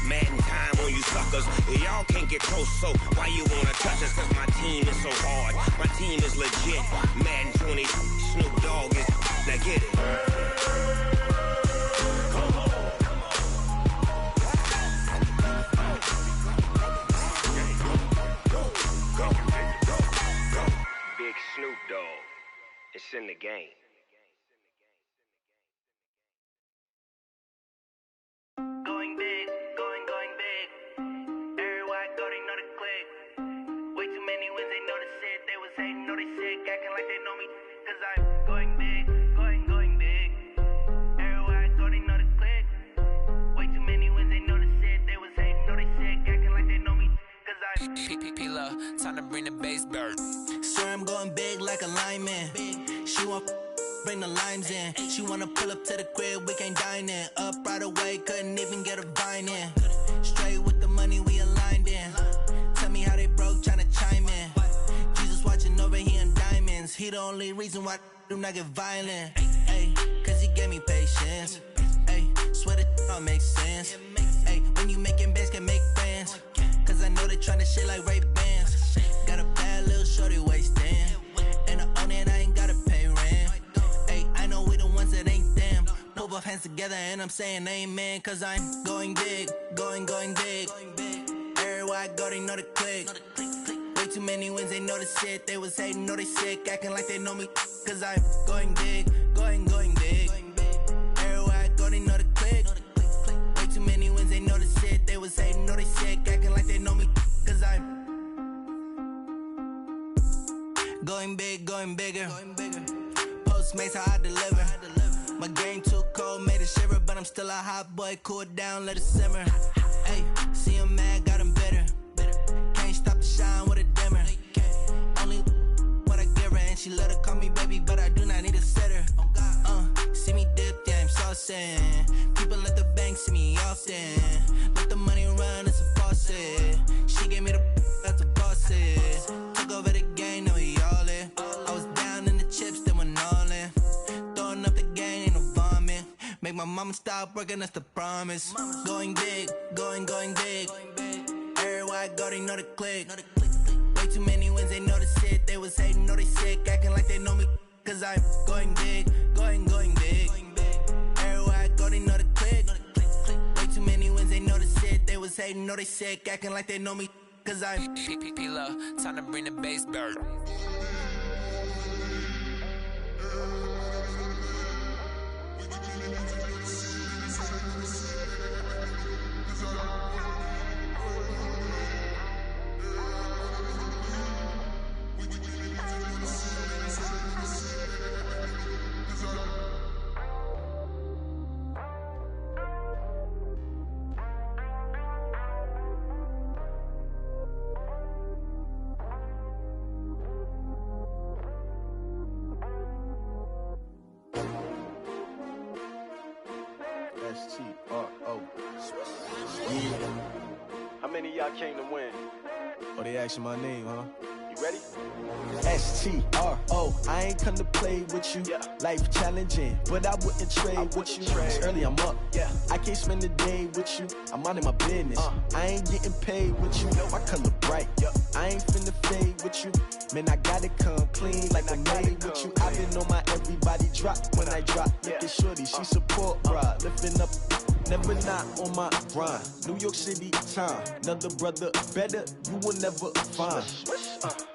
Madden time on you suckers. Y'all can't get close, so why you wanna touch us? Cause my team is so hard, my team is legit. Madden 20, Snoop Dogg is, now get it. Come on. Go. Big Snoop Dogg, it's in the game. Going big, going big. Everywhere I go, they know the click. Way too many wins, they know the shit. They was hating, know they sick, acting like they know me. Cause I'm going big, going big. Everywhere I go, they know the click. bird. Swear I'm going big like a lineman. She want bring the limes in. She wanna pull up to the crib, we can't dine in. Up right away, couldn't even get a vine in. Straight with the money we aligned in. Tell me how they broke, tryna chime in. Jesus watching over here in diamonds. He the only reason why I do not get violent. Ay, cause he gave me patience. Ay, swear that all makes sense. Ay, when you making bands, can make friends. Cause I know they tryna shit like Ray-Bans. Got a bad little shorty wasting. And I own it, I ain't gotta pay rent. Ay, I know we the ones that ain't them. Put both hands together and I'm saying amen. Cause I'm going big, going big. Everywhere I go, they know the click. Way too many wins, they know the shit. They was hating, know they sick, acting like they know me. Cause I'm going big, going big. Everywhere I go, they know the click. Way too many wins, they know the shit. They was hating, know they sick, acting like they know me. Cause I'm going big, going bigger. Postmates, how I deliver. My game too cold, made it shiver. But I'm still a hot boy, cool it down, let it simmer. Hey, see him mad, got him bitter. Can't stop the shine with a dimmer. Only what I give her, and she let her call me baby, but I do not need a sitter. See me dip, yeah, I'm saucing. People at the bank see me often. Let the money run, it's a faucet. She gave me the that's a boss is. Took over the game, now we all in. I was down in the chips, then went all in. Throwing up the game, ain't no vomit. Make my mama stop working, that's the promise. Going big, going big. Everywhere I go, they know the click. Way too many wins, they know the shit. They was hating, know they sick, acting like they know me. Cause I'm going big, going big. Everywhere I go, they know the click. Way too many wins, they know the shit. They was hating, know they sick, acting like they know me. Cause I'm P-P-P-Lo, time to bring the bass bird. How many of y'all came to win? Oh, they asking my name, huh? You ready? S-T-R-O, I ain't come to play with you. Life challenging, but I wouldn't trade with you. It's early, I'm up. I can't spend the day with you. I'm minding my business. I ain't getting paid with you. My color bright. I ain't finna fade with you. Man, I gotta come clean like I'm made with you. I've been on my everybody drop when I drop. Look at shorty, she support, bruh. Lifting up, never not on my grind. New York City time, another brother better, you will never find.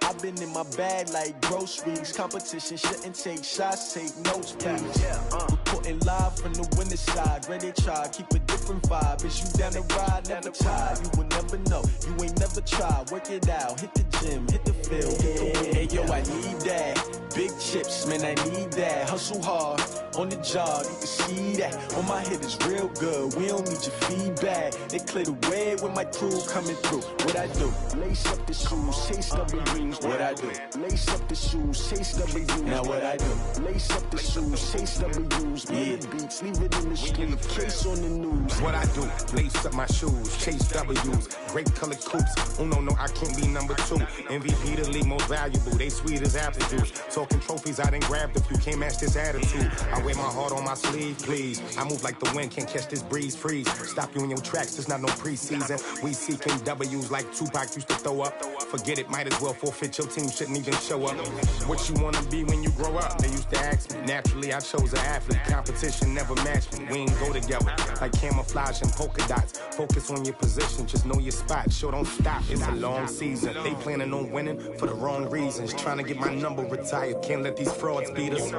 I've been in my bag like groceries. Competition shouldn't take shots, take notes, please. Reporting live from the winning side. Ready to try, keep a different vibe. Is you down the ride, never tired. You will never know, you ain't never tried. Work it out, hit the gym, hit the field, hit the wind. Hey yo, I need that. Big chips, man, I need that. Hustle hard, on the job, you can see that. On my hit is real good, we don't need your feedback. They clear the way when my crew coming through. What I do? Lace up the shoes, chase double rings. What I do? Lace up the shoes, chase double U's. Now what I do? Lace up the shoes, chase double U's. Mid beats, leave it in the street, case on the news. What I do? Lace up my shoes, chase W's. Great colored coops. Oh no, I can't be number 2. MVP the league most valuable. They sweet as apple juice. Talking trophies, I done grabbed a few. Can't match this attitude. I wear my heart on my sleeve, please. I move like the wind, can't catch this breeze. Freeze. Stop you in your tracks, there's not no preseason. We seeking W's like Tupac used to throw up. Forget it, might as well forfeit. Your team shouldn't even show up. What you wanna be when you grow up? They used to ask me. Naturally, I chose an athlete. Competition never matched me. We ain't go together like camouflage and polka dots. Focus on your position, just know your spot. Sure, don't stop. It's a long season. They planning on winning for the wrong reasons. Trying to get my number retired. Can't let these frauds beat us.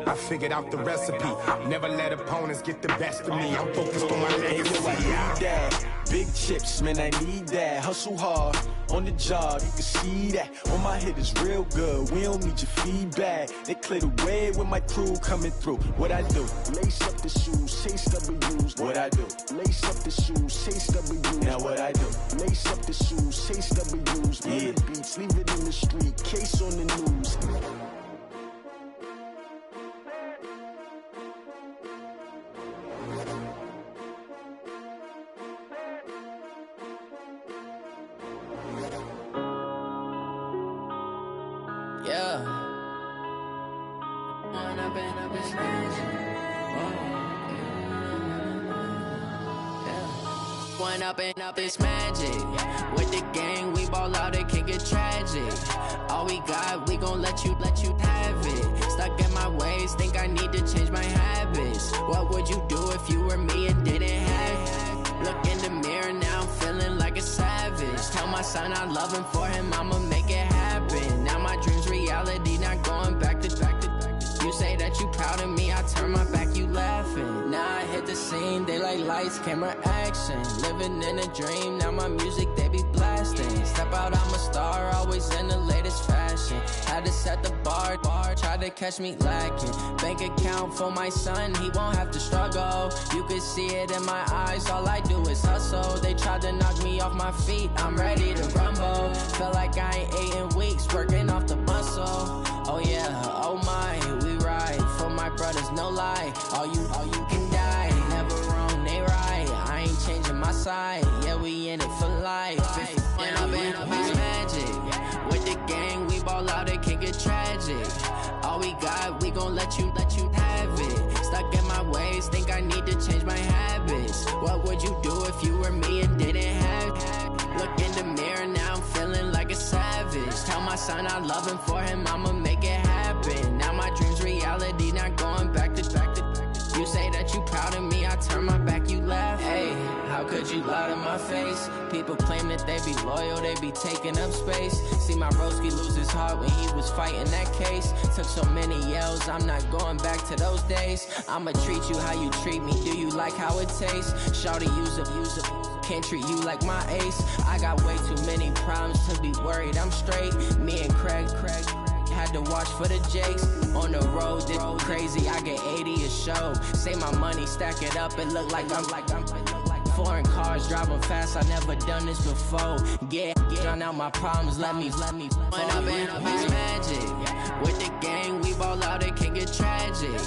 I figured out the recipe. Never let opponents get the best of me. I'm focused on my legacy. I need that. Big chips, man, I need that. Hustle hard on the job, you can see that. On my head is real good. We don't need your feedback. They clear the way with my crew coming through. What I do? Lace up the shoes, chase W's. What I do? Lace up the shoes, chase W's. Now what I do? Lace up the shoes, chase W's. Yeah. The beats, leave it in the street. Case on the news. Up it's magic. With the gang, we ball out, it can get tragic. All we got, we gon' let you have it. Stuck in my ways, think I need to change my habits. What would you do if you were me and didn't have it? Look in the mirror, now I'm feeling like a savage. Tell my son I love him, for him I'ma make it happen. Now my dream's reality, not going back to. You say that you proud of me, I turn my back, you laughing. Now I hit the scene, they like lights, camera, action. Living in a dream, now my music, they be blasting. Step out, I'm a star, always in the latest fashion. Had to set the bar, tried to catch me lacking. Bank account for my son, he won't have to struggle. You can see it in my eyes, all I do is hustle. They tried to knock me off my feet, I'm ready to rumble. Feel like I ain't ate in weeks, working off the muscle. Oh yeah, oh my, we ride for my brothers, no lie. All you can die, never wrong, they right. I ain't changing my side, yeah, we in it for life. When I've been it's magic. With the gang, we ball out, it can get tragic. All we got, we gon' let you have it. Stuck in my ways, think I need to change my habits. What would you do if you were me and didn't have it? Look in the mirror, now I'm feeling like a savage. Tell my son I love him, for him I'ma make it happen. Now my dream's reality, not going back to. You say that you proud of me, I turn my back, you laugh. Hey, how could you lie to my face? People claim that they be loyal, they be taking up space. See my broski lose his heart when he was fighting that case. Took so many yells, I'm not going back to those days. I'ma treat you how you treat me, do you like how it tastes? Shawty, use up, can't treat you like my ace. I got way too many problems to be worried, I'm straight. Me and Craig had to watch for the Jakes. On the road, this crazy, I get 80 a show. Say my money, stack it up, it look like I'm foreign cars, driving fast, I never done this before. Get drown out my problems, let me When I've been it's magic. With the gang, we ball out, it can get tragic.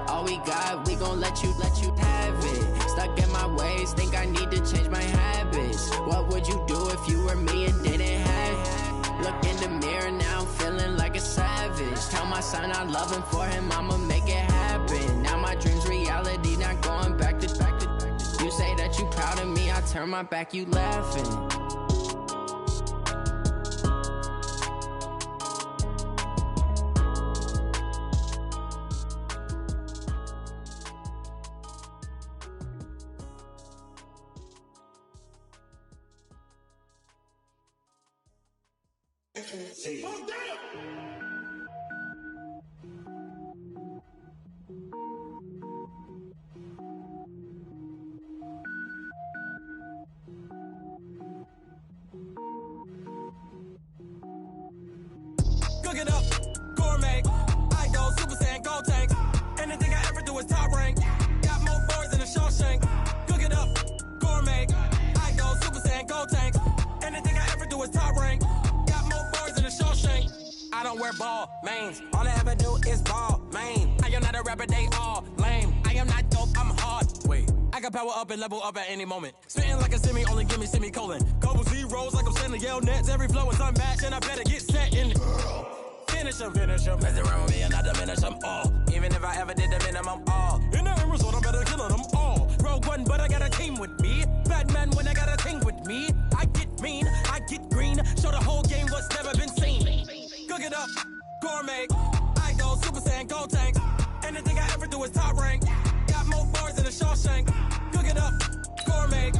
All we got, we gon' let you have it. Stuck in my ways, think I need to change my habits. What would you do if you were me and didn't have it? Look in the mirror, now I'm feeling like a savage. Tell my son I love him, for him I'ma make it happen. Now my dream's reality, not going back to. You say that you proud of me, I turn my back, you laughing. Cook it up, gourmet. I go Super Saiyan, gold tank. Anything I ever do is top rank. Got more boys than a Shawshank. Cook it up, gourmet. I go Super Saiyan, gold tank. Anything I ever do is top rank. Got more boys than a Shawshank. I don't wear ball mains. All I ever do is ball main. I am not a rapper, they all lame. I am not dope, I'm hard. Wait, I can power up and level up at any moment. Spitting like a semi, only give me semicolon. Couple zeros like I'm sending yell nets. Every flow is unmatched and I better get set in. Finish them. Mess around with me and I diminish them all. Even if I ever did the minimum, all. In the end result, I'm better killing them all. Rogue One, but I got a team with me. Batman when I got a team with me. I get mean, I get green. Show the whole game what's never been seen. Cook it up, gourmet. I go Super Saiyan, gold tank. Anything I ever do is top rank. Got more bars than a Shawshank. Cook it up, gourmet.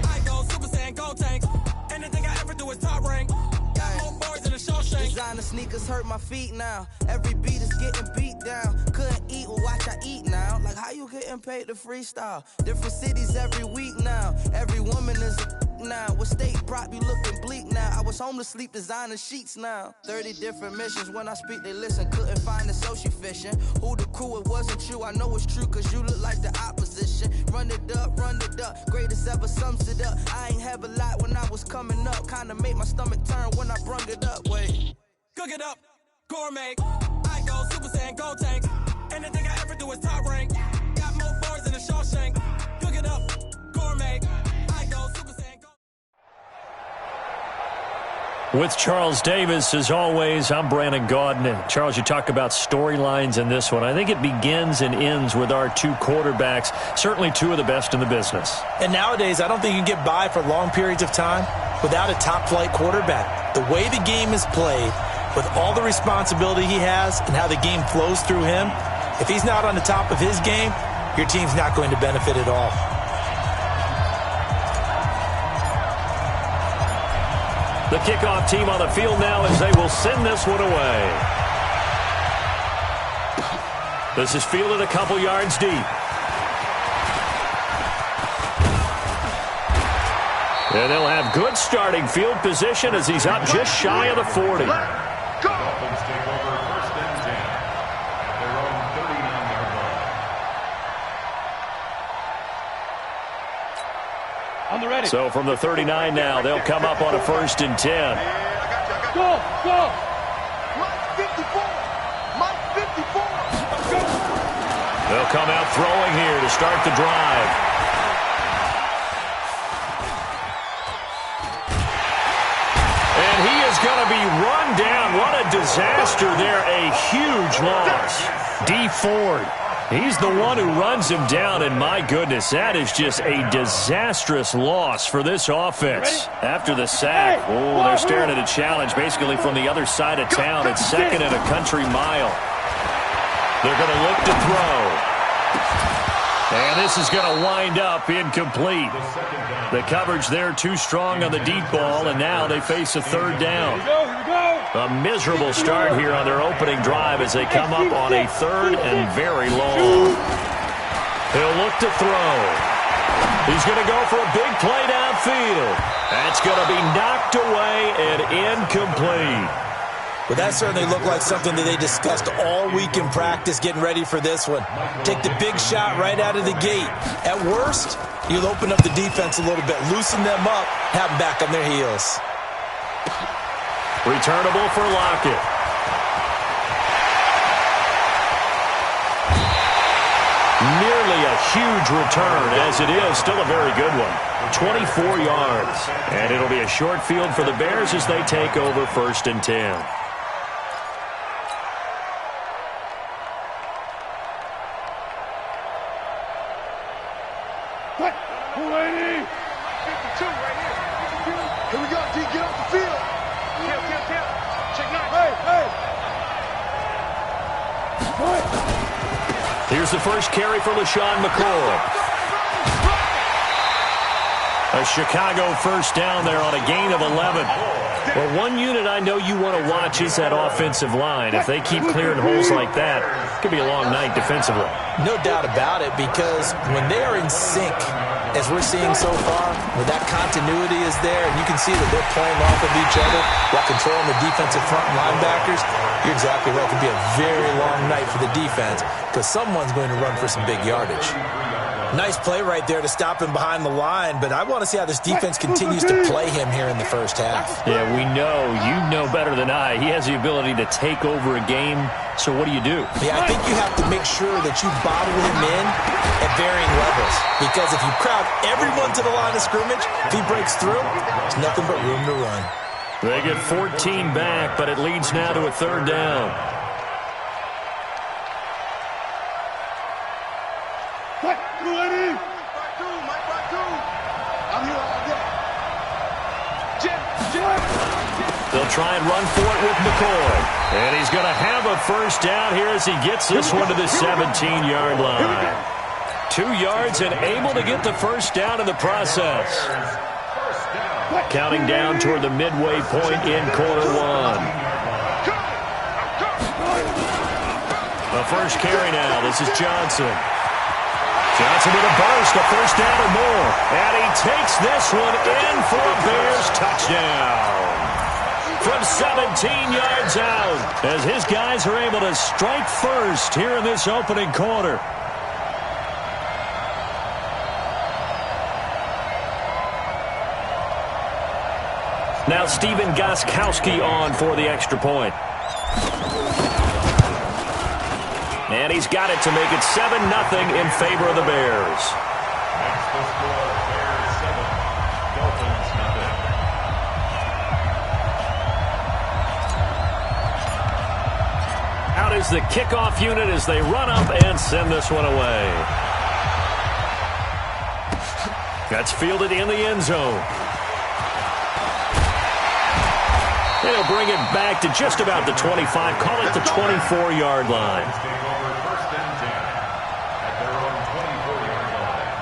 I go Super Saiyan, gold tank. Anything I ever do is top rank. Got more bars than a Shawshank. Designer sneakers hurt my feet now. Every beat is getting beat down. Couldn't eat, well watch I eat now. Like how you getting paid to freestyle? Different cities every week now. Every woman is a now. What state prop you looking bleak now? I was home to sleep designer sheets now. 30 different missions. When I speak they listen. Couldn't find the social fishing. Who the crew, it wasn't you. I know it's true cause you look like the opposition. Run it up, greatest ever sums it up. I ain't have a lot when I was coming up. Kinda made my stomach turn when I brung it up. Wait. Cook it up, gourmet. I go Super Saiyan, go tank. Anything I ever do is top rank. Got more bars than a Shawshank. Cook it up, gourmet. I go Super Saiyan, go. With Charles Davis, as always, I'm Brandon Gaudin. And Charles, you talk about storylines in this one. I think it begins and ends with our two quarterbacks, certainly two of the best in the business. And nowadays, I don't think you can get by for long periods of time without a top-flight quarterback. The way the game is played, with all the responsibility he has and how the game flows through him, if he's not on the top of his game, your team's not going to benefit at all. The kickoff team on the field now as they will send this one away. This is fielded a couple yards deep. And they'll have good starting field position as he's up just shy of the 40. Dolphins take over first and 10 at their own 39-yard line. On the ready. So from the 39 now, they'll come up on a first and 10. Go, go. Mike 54. Mike 54. They'll come out throwing here to start the drive. And he is going to be run down. What a disaster there. A huge loss. D. Ford. He's the one who runs him down, and my goodness, that is just a disastrous loss for this offense. After the sack, oh, they're staring at a challenge basically from the other side of town. It's second and a country mile. They're going to look to throw. And this is going to wind up incomplete. The coverage there too strong on the deep ball, and now they face a third down. A miserable start here on their opening drive as they come up on a third and very long. He'll look to throw. He's going to go for a big play downfield. That's going to be knocked away and incomplete. Well, that certainly looked like something that they discussed all week in practice getting ready for this one. Take the big shot right out of the gate. At worst, you'll open up the defense a little bit, loosen them up, have them back on their heels. Returnable for Lockett. Nearly a huge return, as it is still a very good one. 24 yards. And it'll be a short field for the Bears as they take over first and 10. What? 280. 52 right here. Here we go, D. Get off the field. Kill. Check 9. Hey. Here's the first carry for LaShawn McCoy. A Chicago first down there on a gain of 11. Well, one unit I know you want to watch is that offensive line. If they keep clearing holes like that, it could be a long night defensively. No doubt about it, because when they are in sync, as we're seeing so far, where that continuity is there, and you can see that they're playing off of each other while controlling the defensive front linebackers, you're exactly right. It could be a very long night for the defense because someone's going to run for some big yardage. Nice play right there to stop him behind the line, but I want to see how this defense continues to play him here in the first half. Yeah, we know. You know better than I. He has the ability to take over a game, so what do you do? Yeah, I think you have to make sure that you bottle him in at varying levels, because if you crowd everyone to the line of scrimmage, if he breaks through, there's nothing but room to run. They get 14 back, but it leads now to a third down. What? 280. Mike by two. I'm here all day. Jim. They'll try and run for it with McCoy. And he's going to have a first down here as he gets this one to the 17-yard line. 2 yards and able to get the first down in the process. Counting down toward the midway point in quarter one. The first carry now. This is Johnson. Johnson with a burst, a first down or more. And he takes this one in for a Bears touchdown. From 17 yards out, as his guys are able to strike first here in this opening quarter. Now Steven Gostkowski on for the extra point. And he's got it to make it 7-0 in favor of the Bears. Next the score, Bears 7, Dolphins nothing. Out is the kickoff unit as they run up and send this one away. That's fielded in the end zone. They'll bring it back to just about the 25, call it the 24-yard line. Take over first and 10 at their own 24-yard line.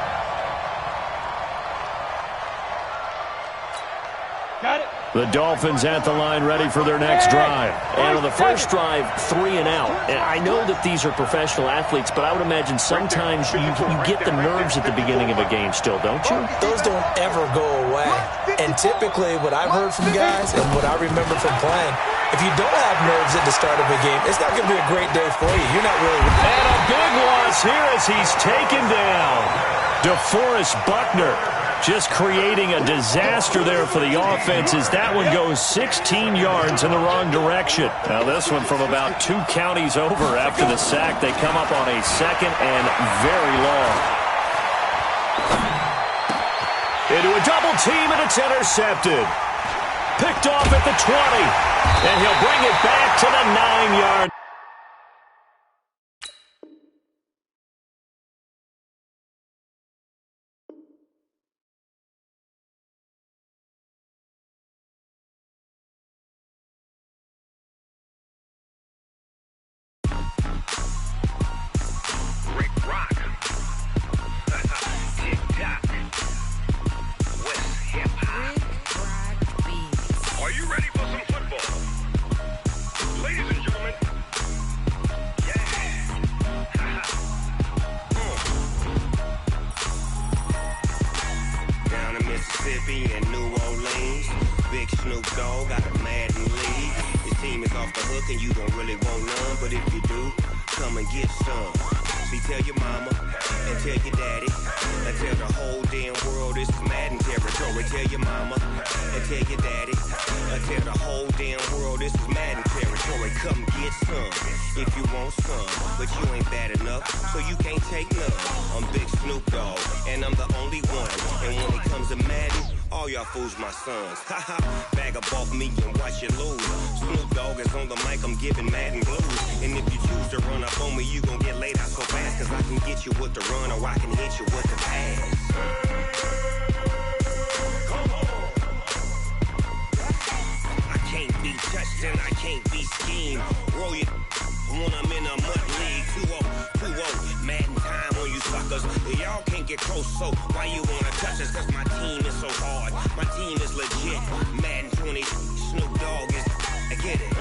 Got it. The Dolphins at the line ready for their next drive. And on the first drive, 3 and out. And I know that these are professional athletes, but I would imagine sometimes you get the nerves at the beginning of a game still, don't you? Those don't ever go away. And typically what I've heard from guys and what I remember from playing, if you don't have nerves at the start of a game, it's not going to be a great day for you. You're not really... And a big loss here as he's taken down. DeForest Buckner just creating a disaster there for the offense as that one goes 16 yards in the wrong direction. Now this one from about 2 counties over after the sack. They come up on a second and very long. Into a double team, and it's intercepted. Picked off at the 20. And he'll bring it back to the 9-yard. Are you ready for some football? Ladies and gentlemen, Down in Mississippi and New Orleans, Big Snoop Dogg got a Madden league. Your team is off the hook and you don't really want none, but if you do, come and get some. See, tell your mama and tell your daddy and tell the whole damn world this is Madden territory. Tell your mama and tell your daddy and tell the whole damn world this is Madden territory. Come get some if you want some, but you ain't bad enough, so you can't take none. I'm Big Snoop Dogg and I'm the only one. And when it comes to Madden, all y'all fools my sons. Haha, bag up off me and watch you lose. Snoop Dogg is on the mic, I'm giving Madden blues. And if you choose to run up on me, you gon' get laid out so fast. Cause I can get you with the run or I can hit you with the pass. I can't be touched and I can't be schemed. Roll you when I'm in a mud league. 2-0, Madden time on you suckers. Y'all can't get close, so why you wanna touch us? Cause my team is so hard. My team is legit. Madden 20, Snoop Dogg is, I get it.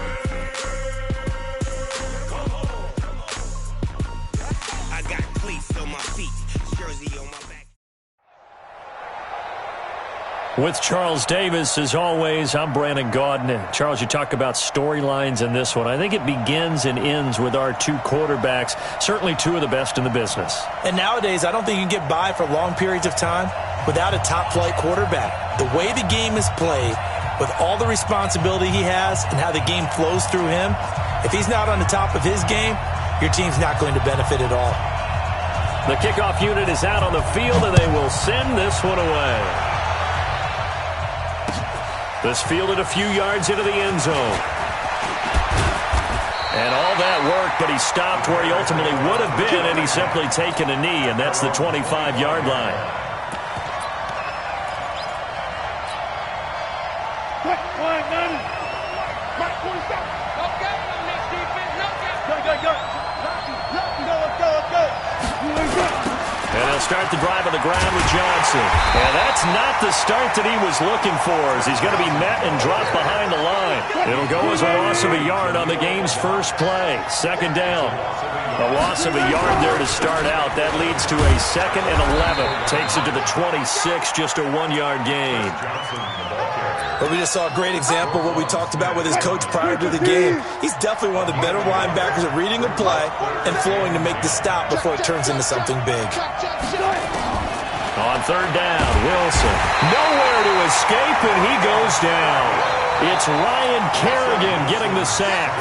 I got cleats on my feet, jersey on my back. With Charles Davis, as always, I'm Brandon Gaudin. And Charles, you talk about storylines in this one. I think it begins and ends with our 2 quarterbacks, certainly 2 of the best in the business. And nowadays, I don't think you can get by for long periods of time without a top-flight quarterback. The way the game is played, with all the responsibility he has and how the game flows through him, if he's not on the top of his game, your team's not going to benefit at all. The kickoff unit is out on the field, and they will send this one away. This fielded a few yards into the end zone. And all that work, but he stopped where he ultimately would have been, and he's simply taken a knee, and that's the 25-yard line. And they'll start the drive on the ground with Johnson. And that's not the start that he was looking for, as he's going to be met and dropped behind the line. It'll go as a loss of a yard on the game's first play. Second down. A loss of a yard there to start out. That leads to a 2nd and 11. Takes it to the 26, just a 1-yard gain. But we just saw a great example of what we talked about with his coach prior to the game. He's definitely one of the better linebackers at reading a play and flowing to make the stop before it turns into something big. On third down, Wilson. Nowhere to escape, and he goes down. It's Ryan Kerrigan getting the sack.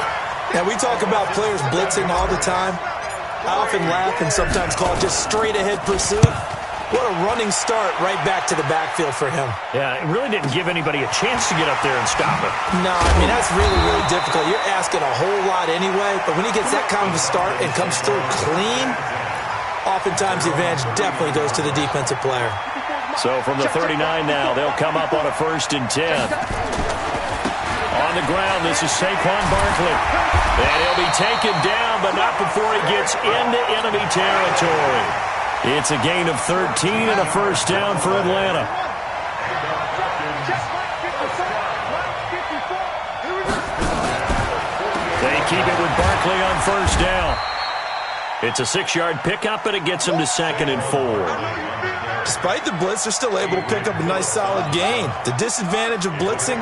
Now, we talk about players blitzing all the time. I often laugh and sometimes call it just straight-ahead pursuit. What a running start right back to the backfield for him. Yeah, it really didn't give anybody a chance to get up there and stop it. No, I mean, that's really, really difficult. You're asking a whole lot anyway, but when he gets that kind of a start and comes through clean, oftentimes the advantage definitely goes to the defensive player. So from the 39 now, they'll come up on a 1st and 10. On the ground, this is Saquon Barkley. And he'll be taken down, but not before he gets into enemy territory. It's a gain of 13 and a 1st down for Atlanta. They keep it with Barkley on 1st down. It's a 6-yard pickup, and it gets him to 2nd and 4. Despite the blitz, they're still able to pick up a nice solid gain. The disadvantage of blitzing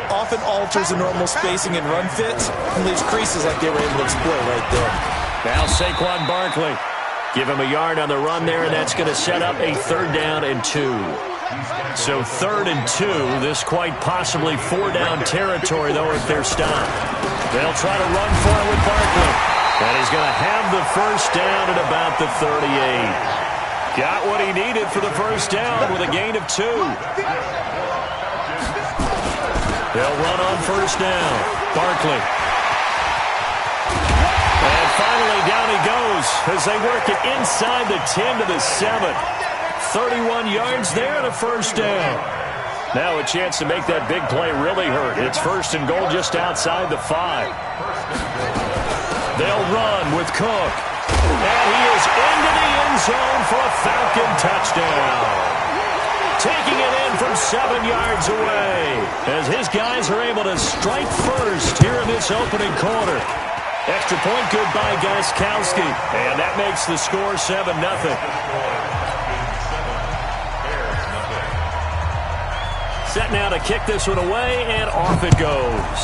often alters the normal spacing and run fits and leaves creases like they were able to exploit right there. Now Saquon Barkley. Give him a yard on the run there, and that's going to set up a 3rd down and 2. So 3rd and 2, this quite possibly 4-down territory, though, if they're stopped. They'll try to run for it with Barkley. And he's going to have the 1st down at about the 38. Got what he needed for the 1st down with a gain of 2. They'll run on 1st down. Barkley. And finally, down he goes as they work it inside the 10 to the 7. 31 yards there and a 1st down. Now a chance to make that big play really hurt. It's 1st and goal just outside the 5. They'll run with Cook. And he is into the end zone for a Falcon touchdown. Taking it in from 7 yards away as his guys are able to strike first here in this opening quarter. Extra point good by Gostkowski. And that makes the score 7-0. Set now to kick this one away, and off it goes.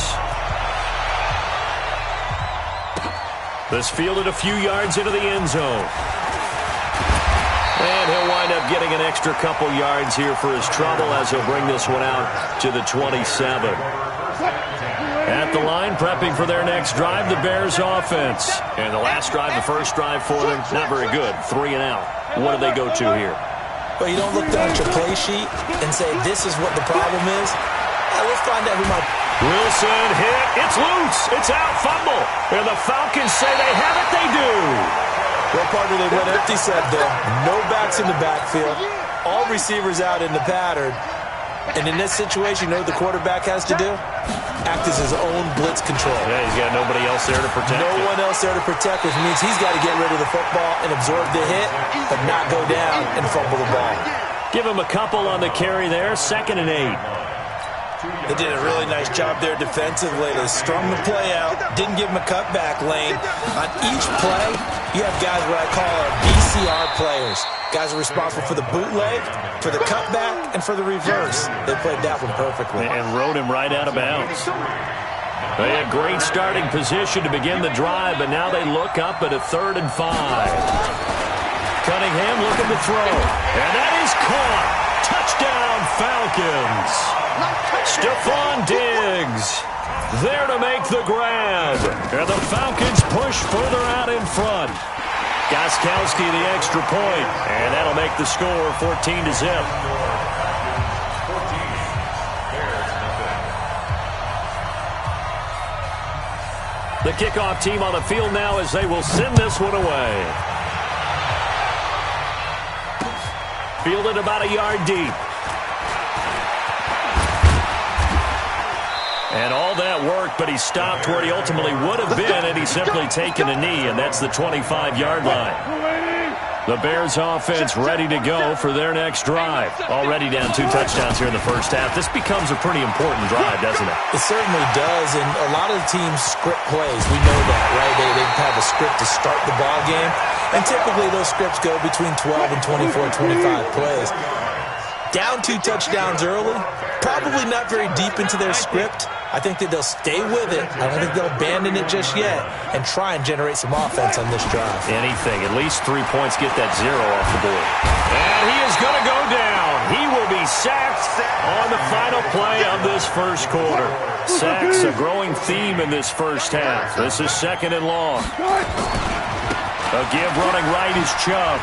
This fielded a few yards into the end zone. And he'll wind up getting an extra couple yards here for his trouble as he'll bring this one out to the 27. At the line, prepping for their next drive, the Bears offense. And the last drive, the first drive for them, not very good. 3 and out. What do they go to here? Well, you don't look down at your play sheet and say, this is what the problem is. Let's find out who might... Wilson hit. It's loose. It's out. Fumble. And the Falcons say they have it. They do. Well, partner, they went empty set there. No backs in the backfield. All receivers out in the pattern. And in this situation, you know what the quarterback has to do? Act as his own blitz control. Yeah, he's got nobody else there to protect No one else there to protect, which means he's got to get rid of the football and absorb the hit, but not go down and fumble the ball. Give him a couple on the carry there. 2nd and 8. They did a really nice job there defensively. They strung the play out, didn't give him a cutback lane. On each play, you have guys what I call our BCR players. Guys are responsible for the bootleg, for the cutback, and for the reverse. They played that one perfectly. And rode him right out of bounds. They had great starting position to begin the drive, but now they look up at a 3rd and 5. Cunningham looking to throw. And that is caught. Touchdown, Falcons. Stephon Diggs there to make the grab. And the Falcons push further out in front. Gostkowski the extra point. And that'll make the score 14-0. The kickoff team on the field now as they will send this one away. Fielded about a yard deep. And all that work, but he stopped where he ultimately would have been had he simply taken a knee, and that's the 25-yard line. The Bears offense ready to go for their next drive. Already down 2 touchdowns here in the first half. This becomes a pretty important drive, doesn't it? It certainly does, and a lot of the teams script plays. We know that, right? They have a script to start the ball game, and typically those scripts go between 12 and 24, 25 plays. Down 2 touchdowns early, probably not very deep into their script. I think that they'll stay with it. I don't think they'll abandon it just yet and try and generate some offense on this drive. Anything. At least 3 points, get that 0 off the board. And he is going to go down. He will be sacked on the final play of this first quarter. Sacks a growing theme in this first half. This is 2nd and long. A give running right is Chubb.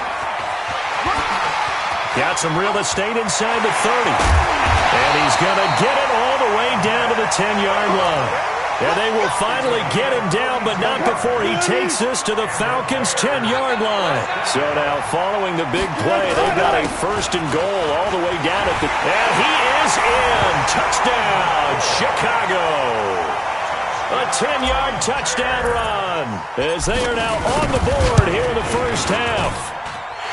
Got some real estate inside the 30. And he's going to get it all the way down to the 10-yard line. And they will finally get him down, but not before he takes this to the Falcons' 10-yard line. So now, following the big play, they've got a 1st and goal all the way down at the... And he is in! Touchdown, Chicago! A 10-yard touchdown run as they are now on the board here in the first half.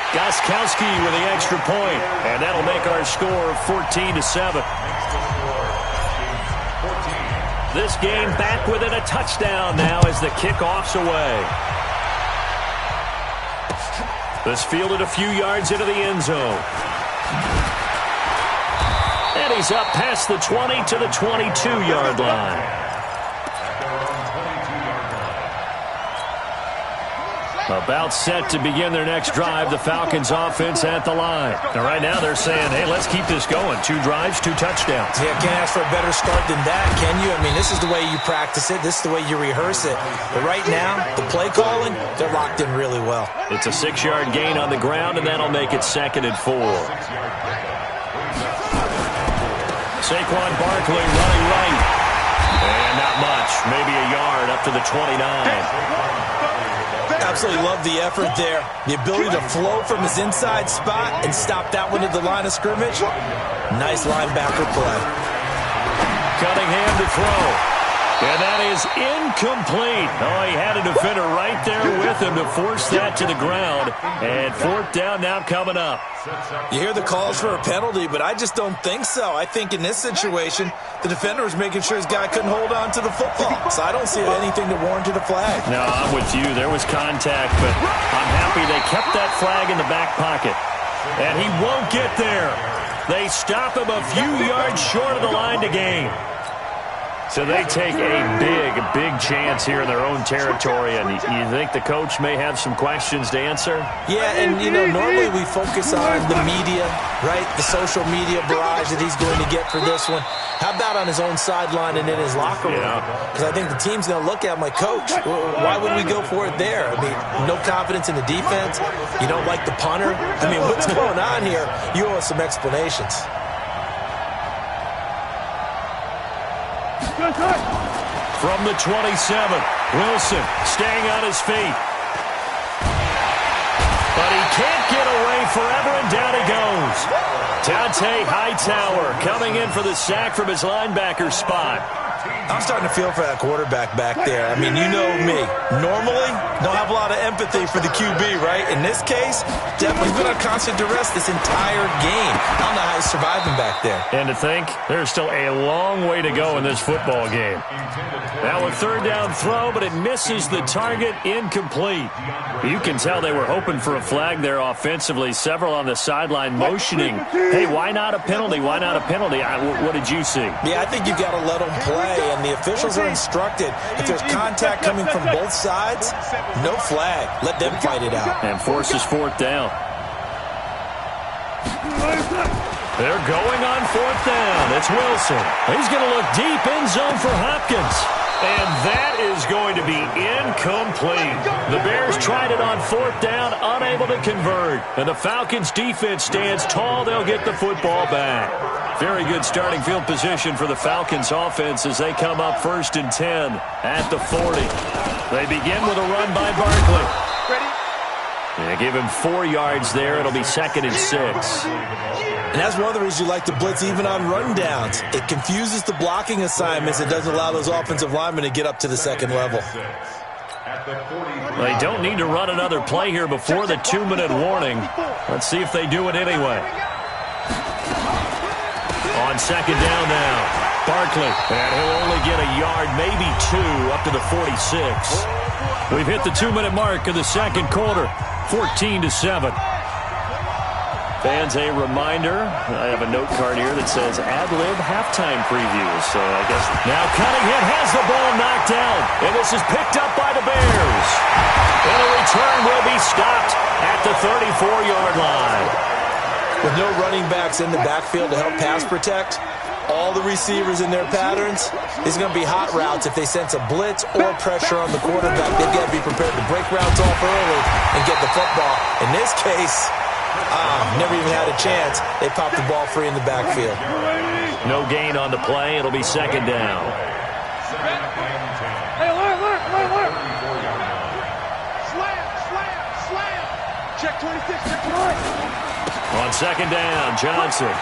Gostkowski with the extra point, and that'll make our score 14-7. This game back within a touchdown now as the kickoff's away. This fielded a few yards into the end zone. And he's up past the 20 to the 22-yard line. About set to begin their next drive, the Falcons offense at the line. And right now they're saying, hey, let's keep this going. 2 drives, 2 touchdowns. Yeah, can't ask for a better start than that, can you? I mean, this is the way you practice it. This is the way you rehearse it. But right now, the play calling, they're locked in really well. It's a 6-yard gain on the ground, and that'll make it 2nd and 4. Saquon Barkley running right. And not much. Maybe a yard up to the 29. Absolutely love the effort there. The ability to flow from his inside spot and stop that one at the line of scrimmage. Nice linebacker play. Cunningham to throw. And that is incomplete. Oh, he had a defender right there with him to force that to the ground. And 4th down now coming up. You hear the calls for a penalty, but I just don't think so. I think in this situation, the defender was making sure his guy couldn't hold on to the football. So I don't see anything to warrant a flag. No, I'm with you. There was contact, but I'm happy they kept that flag in the back pocket. And he won't get there. They stop him a few yards short of the line to gain. So they take a big chance here in their own territory, and you think the coach may have some questions to answer? Yeah, and, you know, normally we focus on the media, right, the social media barrage that he's going to get for this one. How about on his own sideline and in his locker room? Because I think the team's going to look at him like, Coach, why would we go for it there? I mean, no confidence in the defense. You don't like the punter. I mean, what's going on here? You owe us some explanations. From the 27, Wilson staying on his feet. But he can't get away forever, and down he goes. Dante Hightower coming in for the sack from his linebacker spot. I'm starting to feel for that quarterback back there. I mean, you know me. Normally, don't have a lot of empathy for the QB, right? In this case, definitely been on constant duress this entire game. I don't know how he's surviving back there. And to think, there's still a long way to go in this football game. Now a 3rd down throw, but it misses the target, incomplete. You can tell they were hoping for a flag there offensively. Several on the sideline motioning, hey, why not a penalty? Why not a penalty? What did you see? Yeah, I think you've got to let them play, and the officials are instructed. If there's contact coming from both sides, no flag. Let them fight it out. And forces 4th down. They're going on 4th down. It's Wilson. He's going to look deep in zone for Hopkins. And that is going to be incomplete. The Bears tried it on 4th down, unable to convert. And the Falcons' defense stands tall. They'll get the football back. Very good starting field position for the Falcons' offense as they come up 1st and 10 at the 40. They begin with a run by Barkley. Ready? They give him 4 yards there. It'll be 2nd and 6. And that's one of the reasons you like to blitz even on rundowns. It confuses the blocking assignments. It doesn't allow those offensive linemen to get up to the 2nd level. They don't need to run another play here before the 2-minute warning. Let's see if they do it anyway. On second down now, Barkley, and he'll only get a yard, maybe 2, up to the 46. We've hit the 2-minute mark in the second quarter, 14-7. Fans, a reminder, I have a note card here that says ad-lib halftime preview. So I guess now Cunningham has the ball knocked down, and this is picked up by the Bears. And a return will be stopped at the 34-yard line. With no running backs in the backfield to help pass protect, all the receivers in their patterns, it's going to be hot routes if they sense a blitz or pressure on the quarterback. They've got to be prepared to break routes off early and get the football. In this case, never even had a chance. They popped the ball free in the backfield. No gain on the play. It'll be second down. Hey, alert. Slam. Check 26, check 26. On second down, Johnson.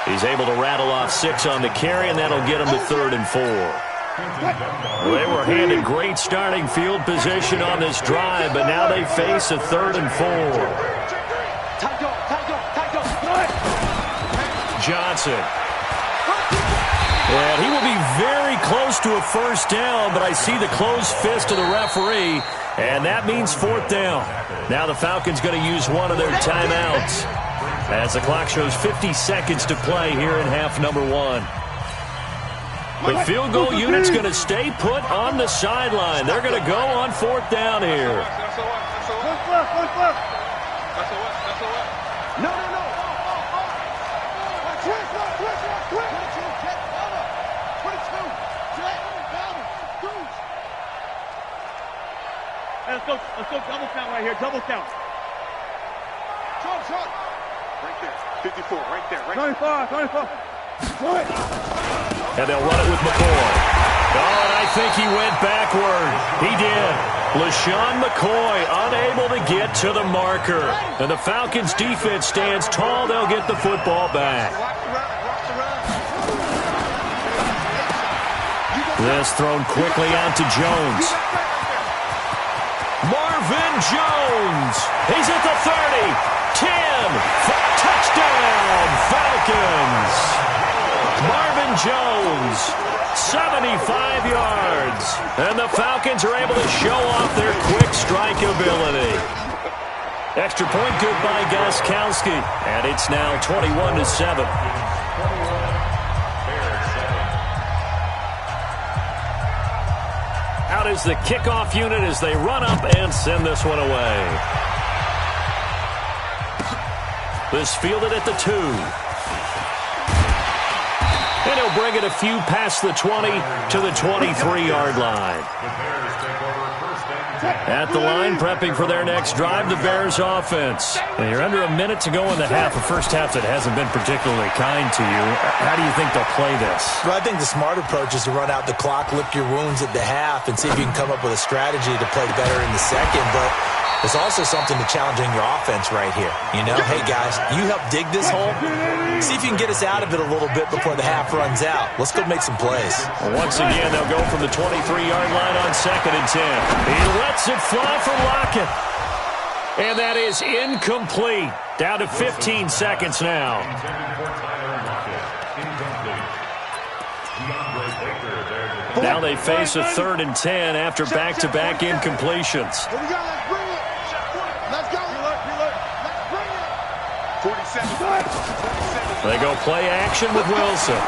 He's able to rattle off 6 on the carry, and that'll get him to 3rd and 4. They were handed great starting field position on this drive, but now they face a 3rd and 4. Johnson. And he will be very close to a first down, but I see the closed fist of the referee, and that means 4th down. Now the Falcons going to use one of their timeouts as the clock shows 50 seconds to play here in half number 1. The field goal unit's going to stay put on the sideline. They're going to go on 4th down here. No. Let's go double count right here. Double count. Short. Right there. 54. Right there. 25. And they'll run it with McCoy. Oh, and I think he went backward. He did. LaShawn McCoy unable to get to the marker. And the Falcons defense stands tall. They'll get the football back. This thrown quickly out to Jones. Marvin Jones. He's at the 30. 10. Touchdown, Falcons. Marvin Jones, 75 yards. And the Falcons are able to show off their quick strike ability. Extra point good by Gostkowski. And it's now 21-7. Out is the kickoff unit as they run up and send this one away. This fielded at the 2. And he'll bring it a few past the 20 to the 23-yard line. At the line, prepping for their next drive, the Bears offense. And you're under a minute to go in the half, a first half that hasn't been particularly kind to you. How do you think they'll play this? Well, I think the smart approach is to run out the clock, lick your wounds at the half, and see if you can come up with a strategy to play better in the second. But there's also something to challenging your offense right here. You know, hey, guys, you help dig this hole. See if you can get us out of it a little bit before the half runs out. Let's go make some plays. Once again, they'll go from the 23-yard line on 2nd and 10. He lets it fly for Lockett. And that is incomplete. Down to 15 seconds now. Now they face a 3rd and 10 after back-to-back incompletions. Let's go. Let's bring it. 47. They go play action with Wilson.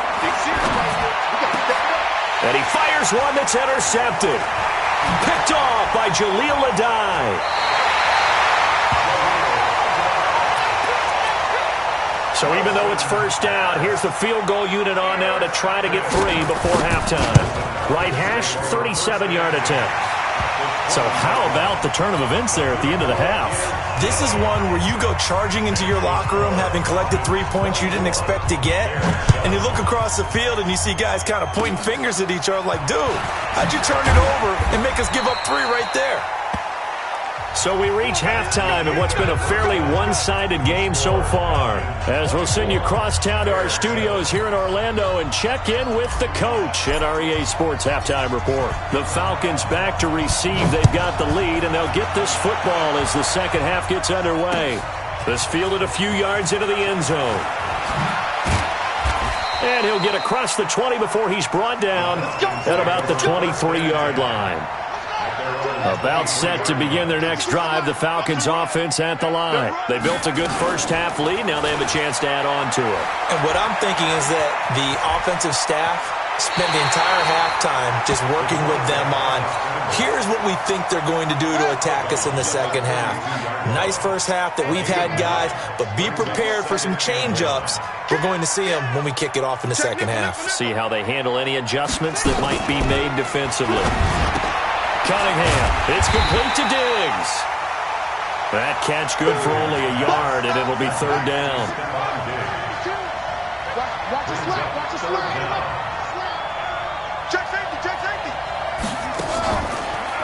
And he fires one that's intercepted. Picked off by Jaleel Adai. So even though it's first down, here's the field goal unit on now to try to get 3 before halftime. Right hash, 37-yard attempt. So how about the turn of events there at the end of the half? This is one where you go charging into your locker room having collected 3 points you didn't expect to get, and you look across the field and you see guys kind of pointing fingers at each other like, dude, how'd you turn it over and make us give up 3 right there? So we reach halftime in what's been a fairly one-sided game so far. As we'll send you cross town to our studios here in Orlando and check in with the coach at our EA Sports Halftime Report. The Falcons back to receive. They've got the lead, and they'll get this football as the second half gets underway. This fielded a few yards into the end zone. And he'll get across the 20 before he's brought down at about the 23-yard line. About set to begin their next drive, the Falcons offense at the line. They built a good first-half lead. Now they have a chance to add on to it. And what I'm thinking is that the offensive staff spent the entire halftime just working with them on, here's what we think they're going to do to attack us in the second half. Nice first half that we've had, guys, but be prepared for some change-ups. We're going to see them when we kick it off in the second half. See how they handle any adjustments that might be made defensively. Cunningham, it's complete to Diggs. That catch good for only a yard, and it'll be third down. Watch your slap, watch your slap. Check safety.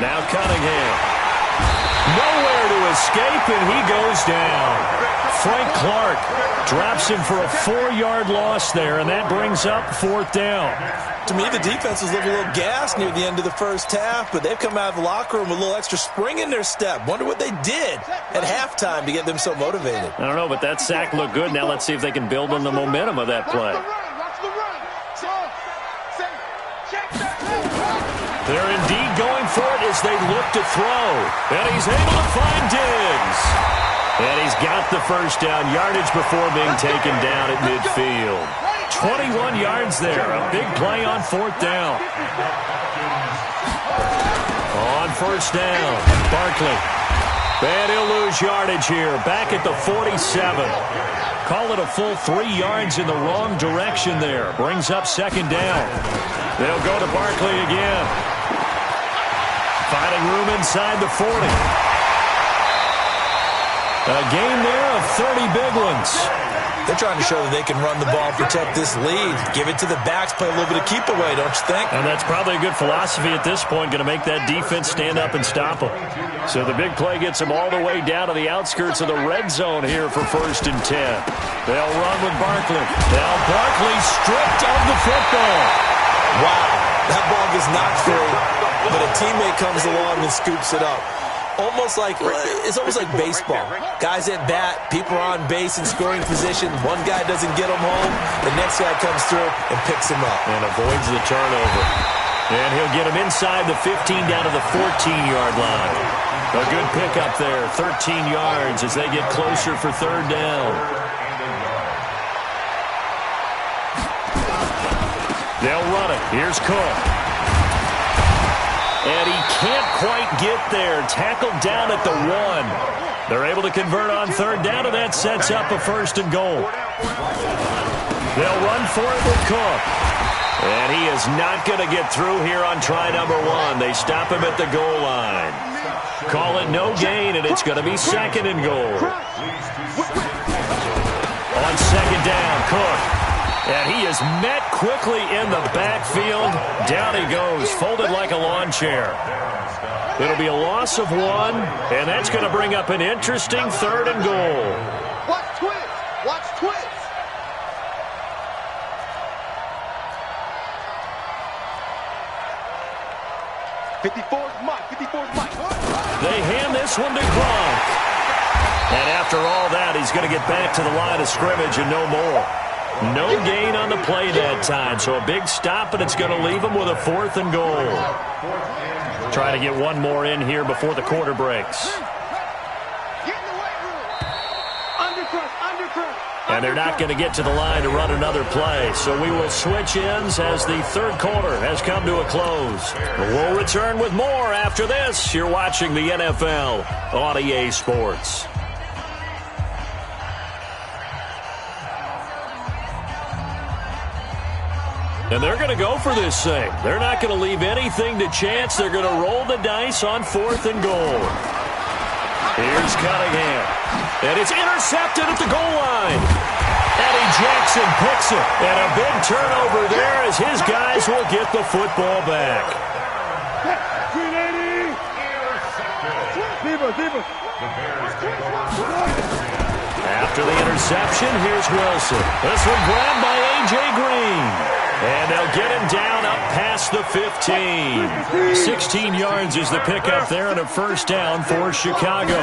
Now Cunningham. Nowhere to escape, and he goes down. Frank Clark drops him for a 4-yard loss there, and that brings up fourth down. To me, the defense was looking a little gassed near the end of the first half, but they've come out of the locker room with a little extra spring in their step. Wonder what they did at halftime to get them so motivated. I don't know, but that sack looked good. Now let's see if they can build on the momentum of that play. They're indeed going for it as they look to throw. And he's able to find Diggs. And he's got the first down yardage before being taken down at midfield. 21 yards there. A big play on fourth down. On first down, Barkley. And he'll lose yardage here. Back at the 47. Call it a full 3 yards in the wrong direction there. Brings up second down. They'll go to Barkley again. Finding room inside the 40. A game there of 30 big ones. They're trying to show that they can run the ball, protect this lead. Give it to the backs, play a little bit of keep away, don't you think? And that's probably a good philosophy at this point, going to make that defense stand up and stop them. So the big play gets them all the way down to the outskirts of the red zone here for 1st and 10. They'll run with Barkley. Now Barkley stripped of the football. Wow, that ball gets knocked free, but a teammate comes along and scoops it up. It's almost like baseball. Guys at bat, people are on base in scoring position. One guy doesn't get him home. The next guy comes through and picks him up. And avoids the turnover. And he'll get him inside the 15 down to the 14-yard line. A good pickup there, 13 yards as they get closer for third down. They'll run it. Here's Cook. And he can't quite get there. Tackled down at the 1. They're able to convert on third down, and that sets up a 1st and goal. They'll run for it with Cook. And he is not going to get through here on try number 1. They stop him at the goal line. Call it no gain, and it's going to be 2nd and goal. On second down, Cook. And he is met quickly in the backfield. Down he goes, folded like a lawn chair. It'll be a loss of 1, and that's going to bring up an interesting 3rd and goal. Watch twist. Watch twist. '54's Mike. They hand this one to Gronk. And after all that, he's going to get back to the line of scrimmage and no more. No gain on the play that time, so a big stop, and it's going to leave him with a 4th and goal. Try to get one more in here before the quarter breaks. And they're not going to get to the line to run another play, so we will switch ends as the third quarter has come to a close. We'll return with more after this. You're watching the NFL on EA Sports. And they're going to go for this thing. They're not going to leave anything to chance. They're going to roll the dice on 4th and goal. Here's Cunningham. And it's intercepted at the goal line. Eddie Jackson picks it. And a big turnover there as his guys will get the football back. After the interception, here's Wilson. This one grabbed by A.J. Green. And they'll get him down up past the 15. 16 yards is the pickup there and a first down for Chicago.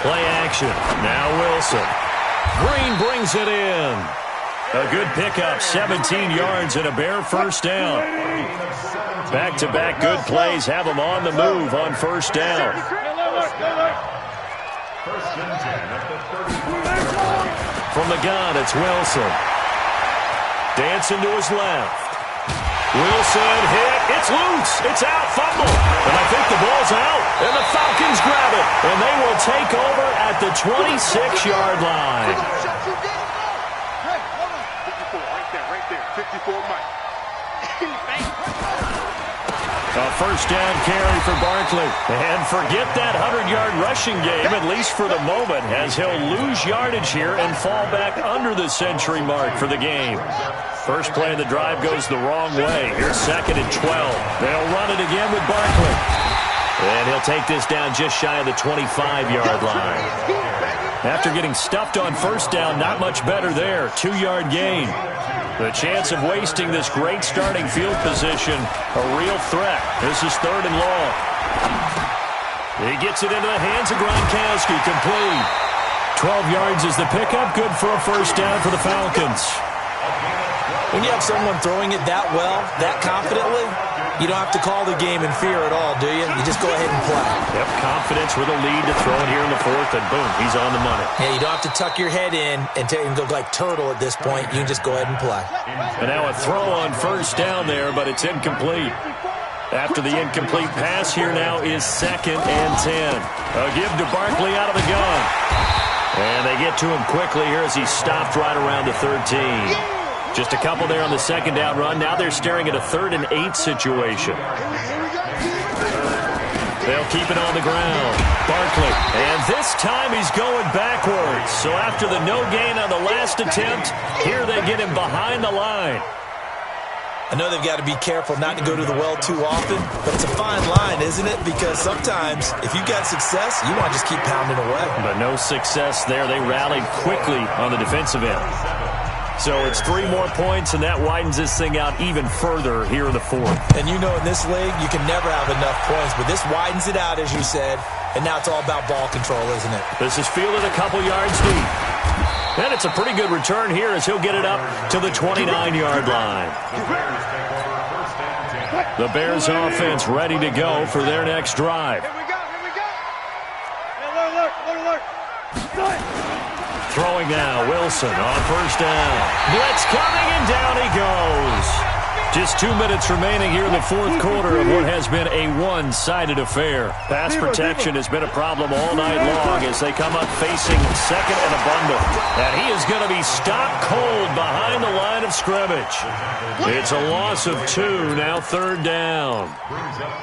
Play action. Now Wilson. Green brings it in. A good pickup, 17 yards and a Bear first down. Back-to-back good plays have them on the move on first down. From the gun, it's Wilson. Dancing to his left. Wilson hit. It's loose. It's out. Fumble. And I think the ball's out. And the Falcons grab it. And they will take over at the 26-yard line. Right there. 54 Mike. A first down carry for Barkley. And forget that 100-yard rushing game, at least for the moment, as he'll lose yardage here and fall back under the century mark for the game. First play of the drive goes the wrong way. Here's 2nd and 12. They'll run it again with Barkley. And he'll take this down just shy of the 25-yard line. After getting stuffed on first down, not much better there. 2-yard gain. The chance of wasting this great starting field position, a real threat. This is 3rd and long. He gets it into the hands of Gronkowski, complete. 12 yards is the pickup, good for a first down for the Falcons. When you have someone throwing it that well, that confidently, you don't have to call the game in fear at all, do you? You just go ahead and play. Yep, confidence with a lead to throw it here in the 4th, and boom, he's on the money. Yeah, you don't have to tuck your head in and go like turtle at this point. You can just go ahead and play. And now a throw on first down there, but it's incomplete. After the incomplete pass, here now is 2nd and 10. A give to Barkley out of the gun. And they get to him quickly here as he's stopped right around the 13. Just a couple there on the 2nd down run. Now they're staring at a 3rd and 8 situation. They'll keep it on the ground. Barkley. And this time he's going backwards. So after the no gain on the last attempt, here they get him behind the line. I know they've got to be careful not to go to the well too often, but it's a fine line, isn't it? Because sometimes, if you've got success, you want to just keep pounding away. But no success there. They rallied quickly on the defensive end. So it's 3 more points, and that widens this thing out even further here in the 4th. And you know in this league, you can never have enough points, but this widens it out, as you said, and now it's all about ball control, isn't it? This is fielded a couple yards deep. And it's a pretty good return here as he'll get it up to the 29-yard line. The Bears offense ready to go for their next drive. Here we go. Hey, look. Throwing now, Wilson on first down. Blitz coming, and down he goes. Just 2 minutes remaining here in the 4th quarter of what has been a one-sided affair. Pass protection has been a problem all night long as they come up facing 2nd and a bundle. And he is going to be stopped cold behind the line of scrimmage. It's a loss of 2, now 3rd down.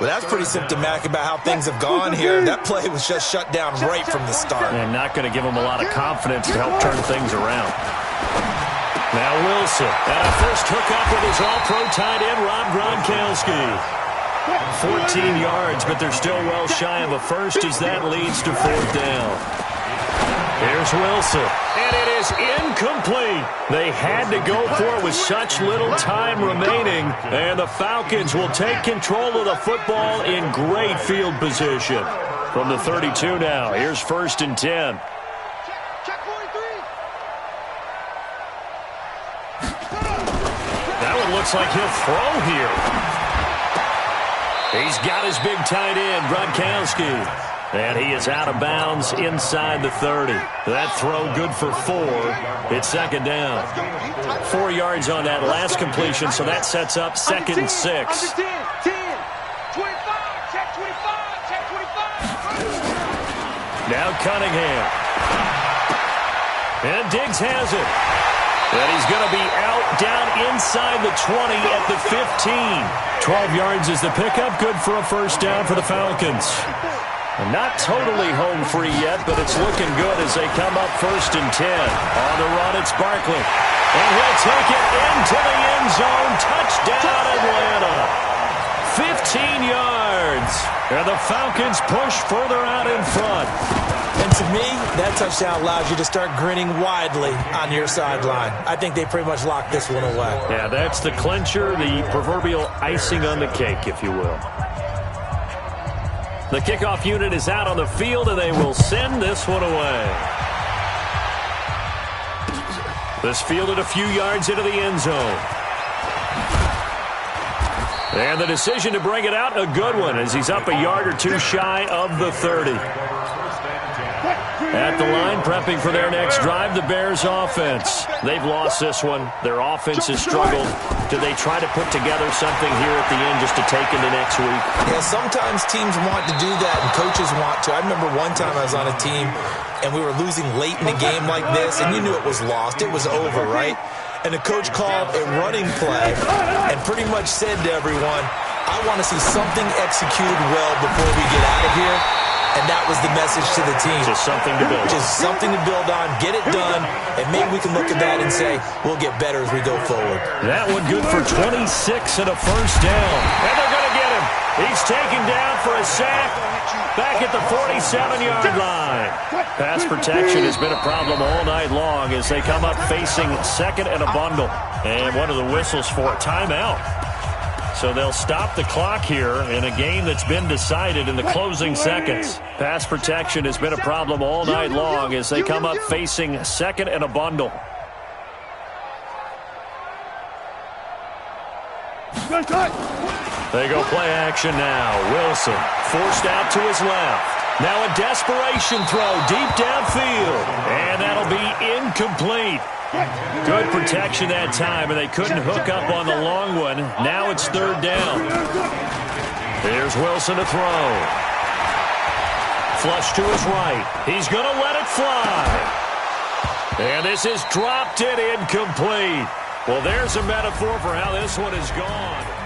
Well, that's pretty symptomatic about how things have gone here. That play was just shut down right from the start. And not going to give them a lot of confidence to help turn things around. Now Wilson, and a first hookup with his all-pro tight end, Rob Gronkowski. 14 yards, but they're still well shy of a first as that leads to 4th down. Here's Wilson, and it is incomplete. They had to go for it with such little time remaining, and the Falcons will take control of the football in great field position. From the 32 now, here's 1st and 10. Looks like he'll throw here. He's got his big tight end, Gronkowski. And he is out of bounds inside the 30. That throw good for 4. It's 2nd down. 4 yards on that last completion, so that sets up 2nd and 6. 10, 25, check 25, check 25. Now Cunningham. And Diggs has it. And he's going to be out down inside the 20 at the 15. 12 yards is the pickup. Good for a first down for the Falcons. Not totally home free yet, but it's looking good as they come up 1st and 10. On the run, it's Barkley. And he'll take it into the end zone. Touchdown, Atlanta. 15 yards. And the Falcons push further out in front. And to me, that touchdown allows you to start grinning widely on your sideline. I think they pretty much locked this one away. Yeah, that's the clincher, the proverbial icing on the cake, if you will. The kickoff unit is out on the field, and they will send this one away. This fielded a few yards into the end zone. And the decision to bring it out, a good one, as he's up a yard or two shy of the 30. At the line, prepping for their next drive, the Bears offense. They've lost this one. Their offense has struggled. Do they try to put together something here at the end just to take into next week? Yeah, sometimes teams want to do that and coaches want to. I remember one time I was on a team and we were losing late in a game like this, and you knew it was lost. It was over, right? And the coach called a running play and pretty much said to everyone, I want to see something executed well before we get out of here. And that was the message to the team. Just something to build. Just something to build on, get it done, and maybe we can look at that and say, we'll get better as we go forward. That one good for 26 and a first down. And they're going to get him. He's taken down for a sack back at the 47-yard line. Pass protection has been a problem all night long as they come up facing second and a bundle. And one of the whistles for a timeout. So they'll stop the clock here in a game that's been decided in the closing seconds. Pass protection has been a problem all night long as they come up facing second and a bundle. They go play action now. Wilson forced out to his left. Now a desperation throw deep downfield. And that'll be incomplete. Good protection that time, and they couldn't hook up on the long one. Now it's third down. Here's Wilson to throw. Flush to his right. He's going to let it fly. And this is dropped it incomplete. Well, there's a metaphor for how this one is gone.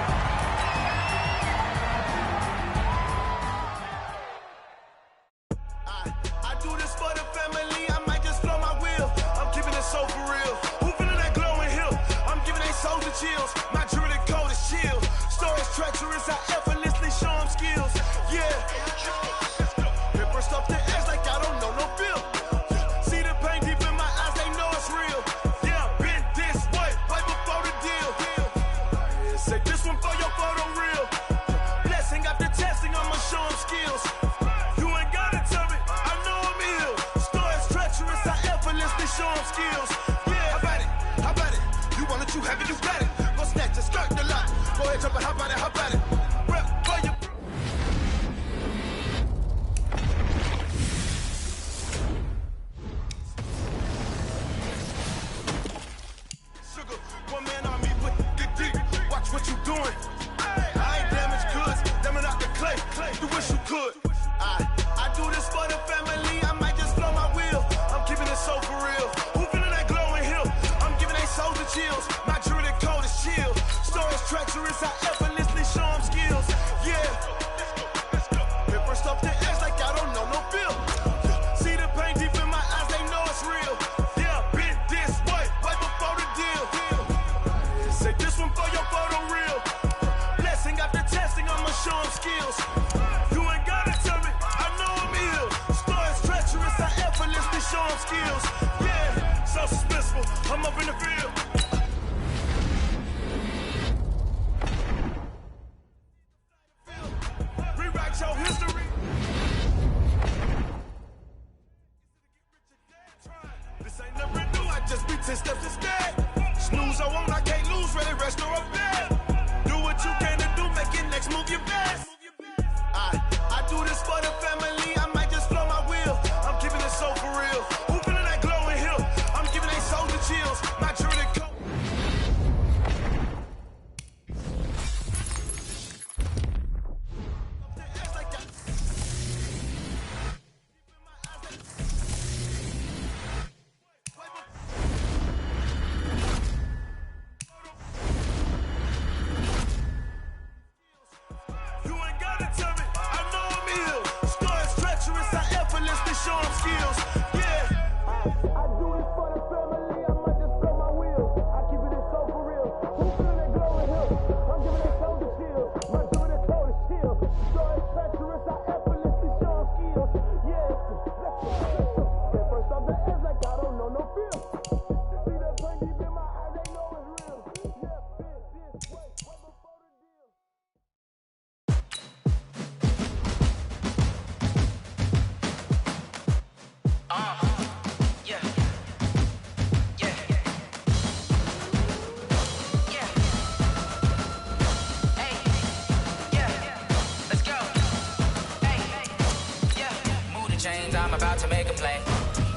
play.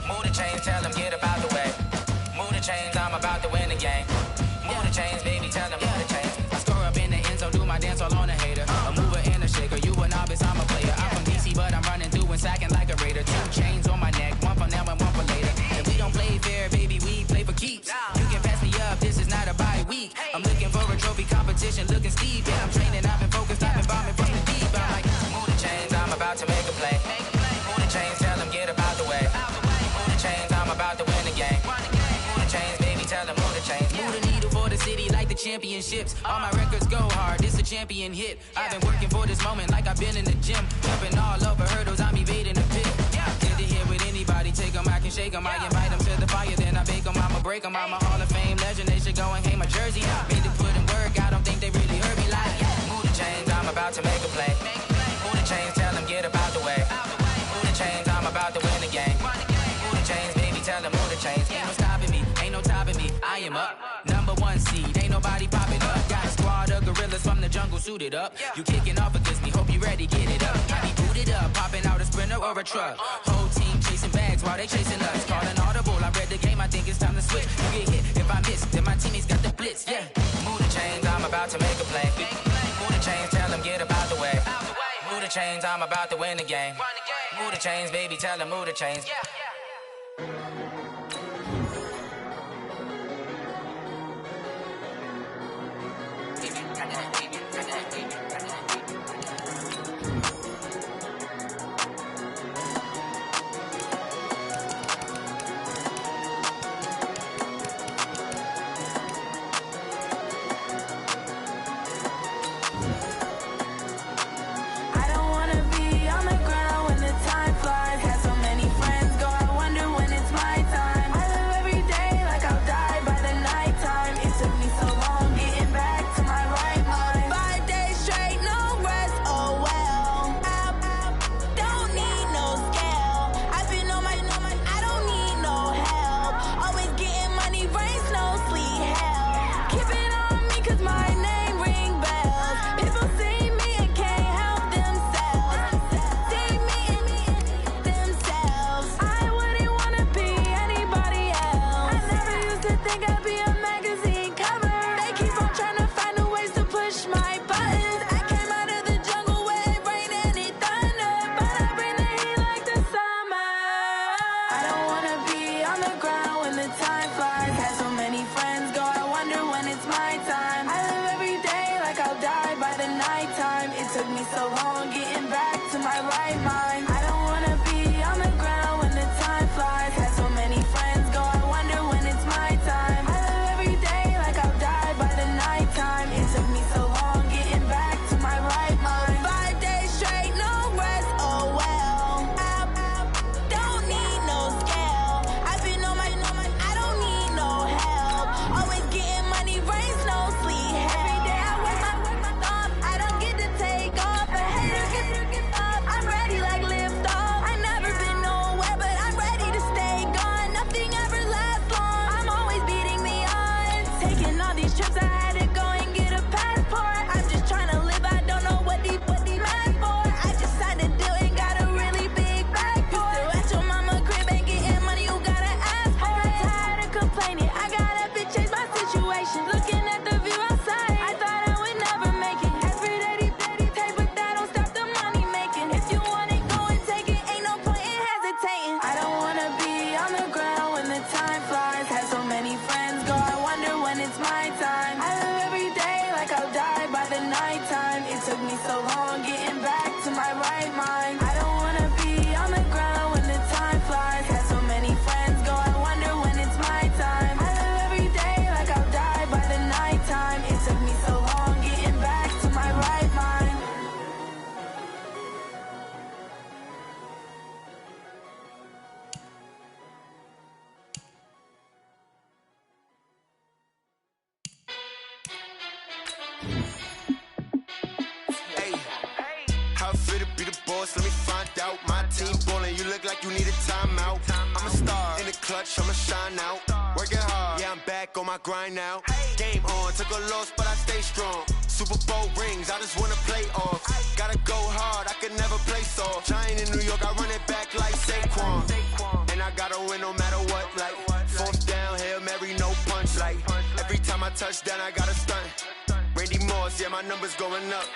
Move the chains, tell them get up out the way. Move the chains, I'm about to win the game. Move the chains, baby, tell them move the chains. I score up in the end zone, do my dance all on a hater. A mover and a shaker, you a novice, I'm a player. I'm from DC, but I'm running through and sacking like a raider. 2 chains on my neck, one for now and one for later. And we don't play fair, baby, we play for keeps. You can pass me up, this is not a bye week. I'm looking for a trophy competition, looking steep. Yeah, I'm training, I've been focused, I've been bombing from the deep. I'm like, move the chains, I'm about to make a play. Move the chains, tell them get up out the way. Move the chains, I'm about to win the game. Move the chains, baby, tell them move the chains. Move the needle for the city like the championships. All my records go hard, this a champion hit. I've been working for this moment like I've been in the gym. Jumping all over hurdles, I'm evading the pit. Good to hear with anybody, take them, I can shake them. I invite them to the fire, then I bake them, I'ma break them. I'm a Hall of Fame legend, they should go and hang my jersey. Made to put in work, I don't think they really heard me like. Move the chains, I'm about to make a play. Move the chains, tell them get up out the way. Move the chains, I'm about to win the game. Move the chains, baby, tell them move the chains. Ain't no stopping me, ain't no topping me, I am up. #1 seed, ain't nobody popping up. Got a squad of gorillas from the jungle suited up. You kicking off against me, hope you ready, get it up. I be booted up, popping out a sprinter or a truck. Whole team chasing bags while they chasing us. Calling audible, I read the game, I think it's time to switch. You get hit, if I miss, then my teammates got the blitz, yeah. Move the chains, I'm about to make a play. Move the chains, tell them get up out the way. Move the chains, I'm about to win the game. Move the chains, baby, tell them move the chains. I'ma shine out, working hard, yeah I'm back on my grind now. Game on, took a loss but I stay strong. Super Bowl rings, I just wanna play off. Gotta go hard, I could never play soft. Giant in New York, I run it back like Saquon. my touchdown, I got a stunt. Randy Moss, yeah, my numbers going up.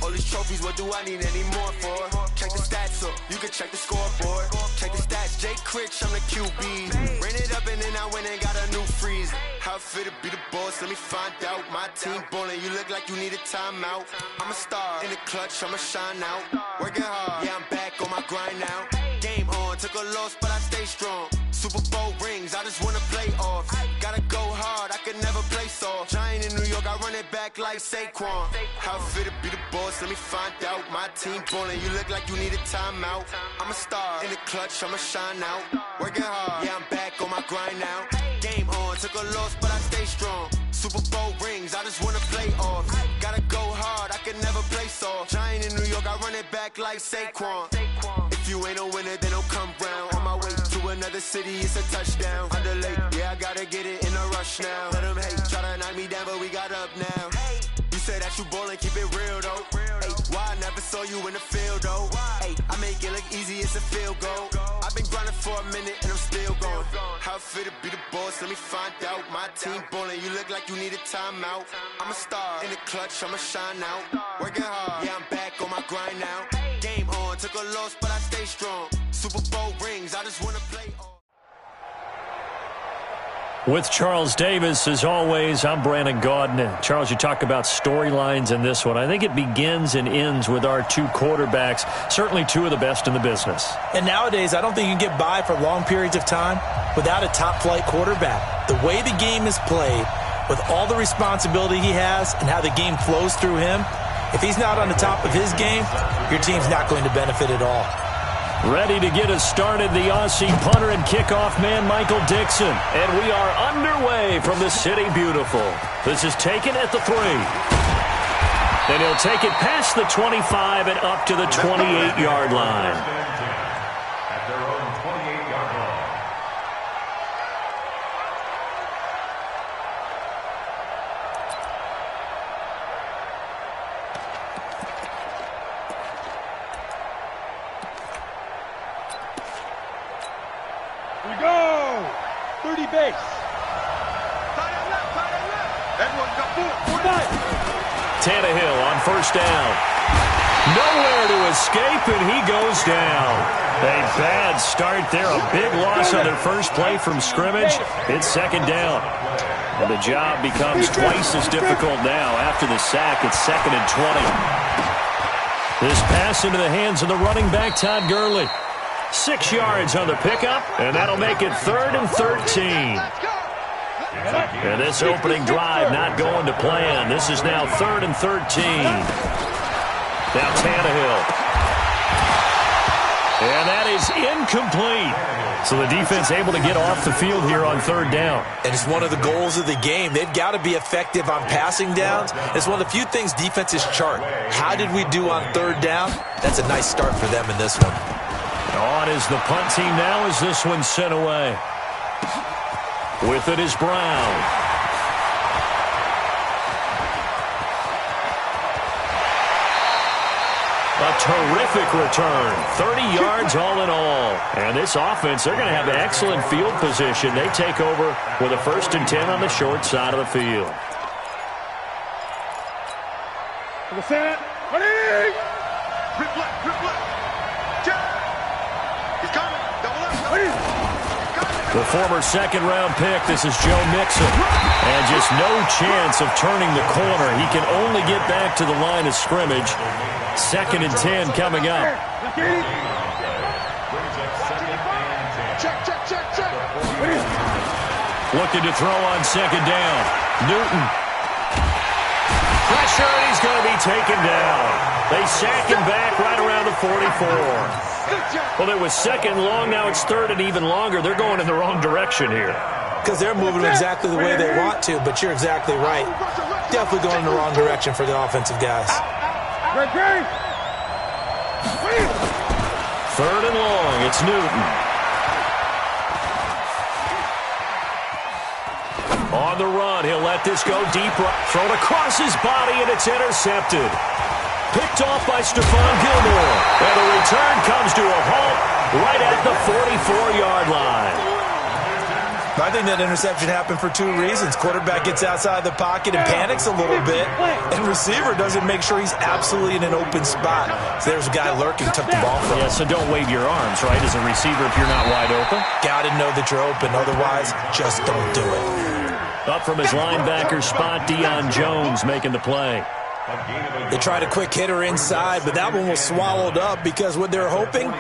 All these trophies, what do I need any more for? Check the stats up, you can check the scoreboard. Check the stats, Jay Critch, I'm the QB. Ran it up and then I went and got a new freeze. How fit to be the boss, let me find out. My team ballin', you look like you need a timeout. I'm a star, in the clutch, I'ma shine out. Working hard, yeah, I'm back on my grind now. Game on, took a loss, but I stay strong. Super Bowl rings, I just wanna play off. Gotta go hard, I could never play soft. Giant in New York, I run it back like Saquon. How fit to be the boss, let me find out. My team ballin', you look like you need a timeout. I'm a star, in the clutch, I'ma shine out. Working hard, yeah, I'm back on my grind now. Game on, took a loss, but I stay strong. Super Bowl rings, I just wanna play off. Gotta go hard, I could never play soft. Giant in New York, I run it back like Saquon. If you ain't a winner, then don't come round. On my way to another city, it's a touchdown. Underlay, yeah, I gotta get it in a rush now. Let them hate, try to knock me down, but we got up now. You say that you ballin', keep it real though. Hey, why I never saw you in the field though? Hey, I make it look easy, it's a field goal. I've been grinding for a minute and I'm still going. How fit to be the boss, let me find out. My team ballin', you look like you need a timeout. I'm a star, in the clutch, I'ma shine out. Working hard, yeah, I'm back on my grind now. Game on, took a loss, but I stay strong. Super Bowl rings, I just wanna play on. With Charles Davis, as always, I'm Brandon Gaudin. Charles, you talk about storylines in this one. I think it begins and ends with our two quarterbacks, certainly two of the best in the business. And nowadays, I don't think you can get by for long periods of time without a top-flight quarterback. The way the game is played, with all the responsibility he has and how the game flows through him, if he's not on the top of his game, your team's not going to benefit at all. Ready to get us started, the Aussie punter and kickoff man, Michael Dixon. And we are underway from the City Beautiful. This is taken at the 3. And he'll take it past the 25 and up to the 28-yard line. At their own 28-yard line. We go! 30 base. Tight end left, tight end left. Everyone got 4. Tannehill on first down. Nowhere to escape, and he goes down. A bad start there. A big loss on their first play from scrimmage. It's second down. And the job becomes twice as difficult now after the sack. It's 2nd and 20. This pass into the hands of the running back, Todd Gurley. 6 yards on the pickup, and that'll make it 3rd and 13. And this opening drive not going to plan. This is now 3rd and 13. Now Tannehill. And that is incomplete. So the defense able to get off the field here on 3rd down. And it's one of the goals of the game. They've got to be effective on passing downs. It's one of the few things defenses chart. How did we do on 3rd down? That's a nice start for them in this one. On is the punt team now as this one's sent away. With it is Brown. A terrific return. 30 yards all in all. And this offense, they're going to have an excellent field position. They take over with a 1st and 10 on the short side of the field. Grip left. He's coming. Double left. The former 2nd-round pick, this is Joe Mixon. And just no chance of turning the corner. He can only get back to the line of scrimmage. 2nd and 10 coming up. Check. Looking to throw on 2nd down. Newton. Pressure, and he's going to be taken down. They sack him back right around the 44. Well, it was 2nd long. Now it's 3rd and even longer. They're going in the wrong direction here. Because they're moving exactly the way they want to, but you're exactly right. Definitely going in the wrong direction for the offensive guys. 3rd and long. It's Newton. On the run, he'll let this go deep. Thrown across his body, and it's intercepted. Picked off by Stephon Gilmore. And the return comes to a halt right at the 44-yard line. I think that interception happened for two reasons. Quarterback gets outside the pocket and panics a little bit, and receiver doesn't make sure he's absolutely in an open spot. So there's a guy lurking, took the ball from him. Yeah, so don't wave your arms, right, as a receiver if you're not wide open. Got to know that you're open. Otherwise, just don't do it. Up from his linebacker spot, Deion Jones making the play. They tried a quick hitter inside, but that one was swallowed up because what they're hoping,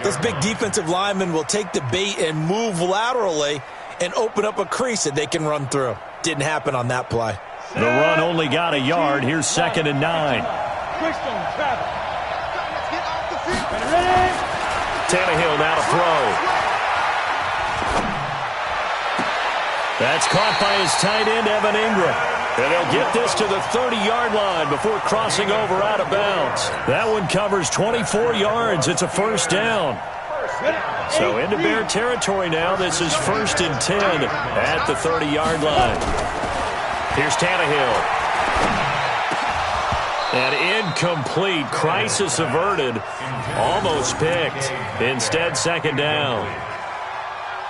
this big defensive lineman will take the bait and move laterally and open up a crease that they can run through. Didn't happen on that play. The run only got a yard. Here's 2nd and 9. Tannehill now to throw. That's caught by his tight end, Evan Ingram. And they'll get this to the 30-yard line before crossing over out of bounds. That one covers 24 yards. It's a first down. So into Bear territory now. This is 1st and 10 at the 30-yard line. Here's Tannehill. And incomplete. Crisis averted. Almost picked. Instead, 2nd down.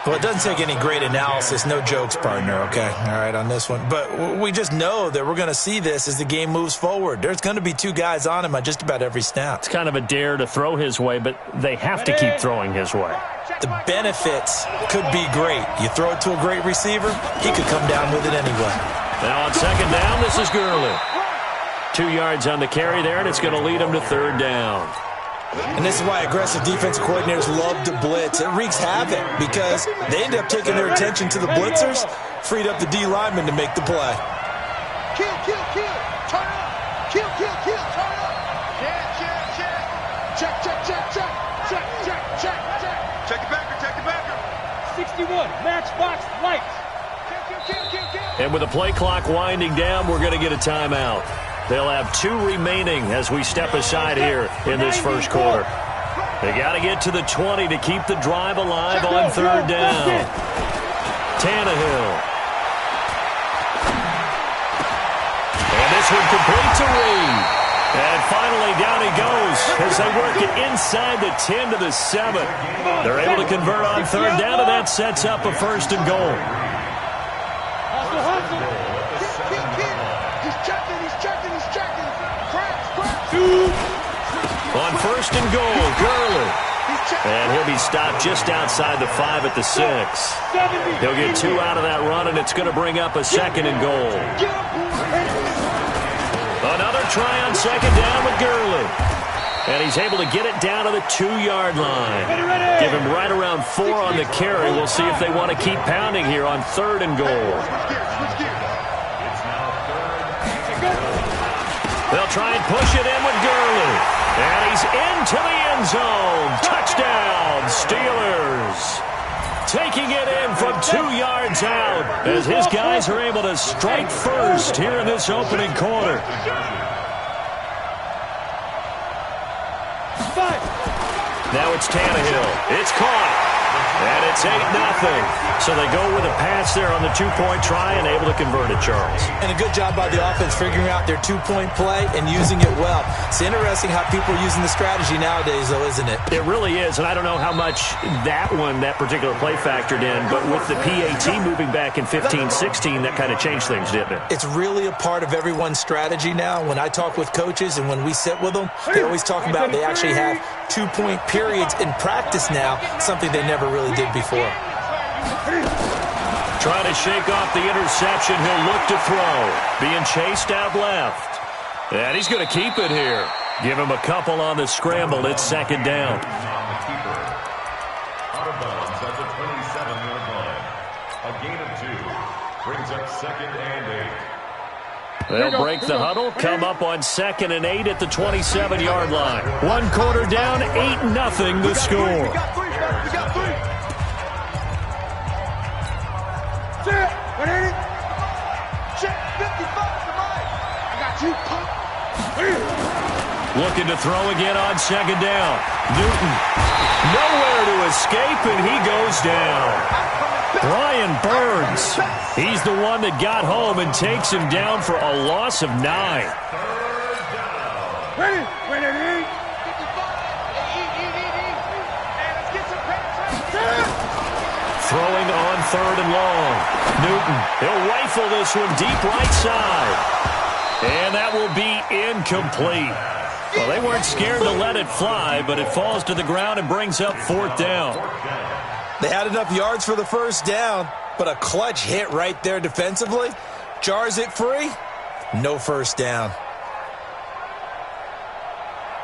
Well, it doesn't take any great analysis. No jokes, partner, okay? All right, on this one. But we just know that we're going to see this as the game moves forward. There's going to be two guys on him on just about every snap. It's kind of a dare to throw his way, but they have to keep throwing his way. The benefits could be great. You throw it to a great receiver, he could come down with it anyway. Now on 2nd down, this is Gurley. 2 yards on the carry there, and it's going to lead him to 3rd down. And this is why aggressive defensive coordinators love to blitz. It wreaks havoc because they end up taking their attention to the blitzers, freed up the D lineman to make the play. Kill, turn up. Kill, turn up. Check. Check it back. 61, matchbox lights. And with the play clock winding down, we're going to get a timeout. They'll have 2 remaining as we step aside here in this first quarter. They got to get to the 20 to keep the drive alive on 3rd down. Tannehill. And this one complete to Reed. And finally down he goes as they work it inside the 10 to the 7. They're able to convert on 3rd down, and that sets up a 1st and goal. On 1st and goal, Gurley. And he'll be stopped just outside the 5 at the 6. He'll get 2 out of that run, and it's going to bring up a 2nd and goal. Another try on 2nd down with Gurley. And he's able to get it down to the 2-yard line. Give him right around 4 on the carry. We'll see if they want to keep pounding here on 3rd and goal. They'll try and push it in with Gurley. And he's into the end zone. Touchdown, Steelers. Taking it in from 2 yards out as his guys are able to strike first here in this opening quarter. Now it's Tannehill. It's caught. And it's 8-0. So they go with a pass there on the 2-point try and able to convert it, Charles. And a good job by the offense figuring out their 2-point play and using it well. It's interesting how people are using the strategy nowadays, though, isn't it? It really is, and I don't know how much that particular play factored in, but with the PAT moving back in 15-16, that kind of changed things, didn't it? It's really a part of everyone's strategy now. When I talk with coaches and when we sit with them, they always talk about they actually have 2-point periods in practice now, something they never really did before. Trying to shake off the interception. He'll look to throw. Being chased out left. And he's going to keep it here. Give him a couple on the scramble. It's 2nd down. Out of bounds at the 27-yard line. A gain of 2 brings up 2nd and 8. They'll break the huddle, come up on 2nd and 8 at the 27-yard line. 1 quarter down, 8-0 the score. We got 3. Check, 180. Check, 55 to mine. I got you. Looking to throw again on 2nd down. Newton, nowhere to escape, and he goes down. Brian Burns, he's the one that got home and takes him down for a loss of 9. Ready? throwing on 3rd and long. Newton, he'll rifle this one deep right side. And that will be incomplete. Well, they weren't scared to let it fly, but it falls to the ground and brings up 4th down. They had enough yards for the first down, but a clutch hit right there defensively. Jars it free. No first down.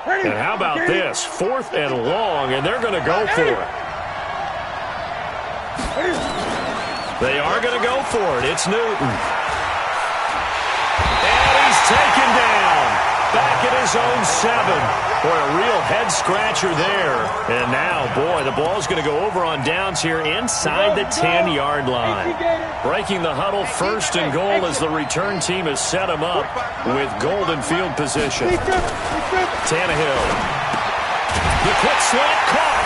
And how about this? 4th and long, and they're going to go for it. They are going to go for it. It's Newton. And he's taken down. Back at his own 7. Boy, a real head-scratcher there. And now, boy, the ball's going to go over on downs here inside the 10-yard line. Breaking the huddle, 1st and goal as the return team has set him up with golden field position. Tannehill. The quick slant caught.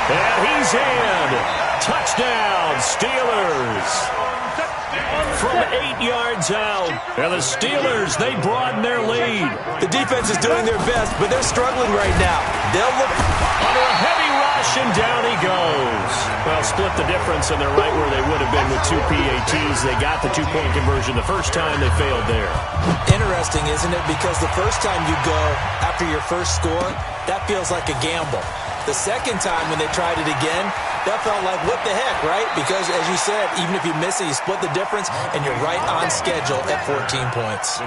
And he's in. Touchdown, Steelers. From 8 yards out. And the Steelers, they broaden their lead. The defense is doing their best, but they're struggling right now. They'll look under a heavy rush, and down he goes. Well, split the difference, and they're right where they would have been with 2 PATs. They got the 2-point conversion the first time. They failed there. Interesting, isn't it? Because the first time you go after your first score, that feels like a gamble. The second time when they tried it again, that felt like, what the heck, right? Because, as you said, even if you miss it, you split the difference, and you're right on schedule at 14 points.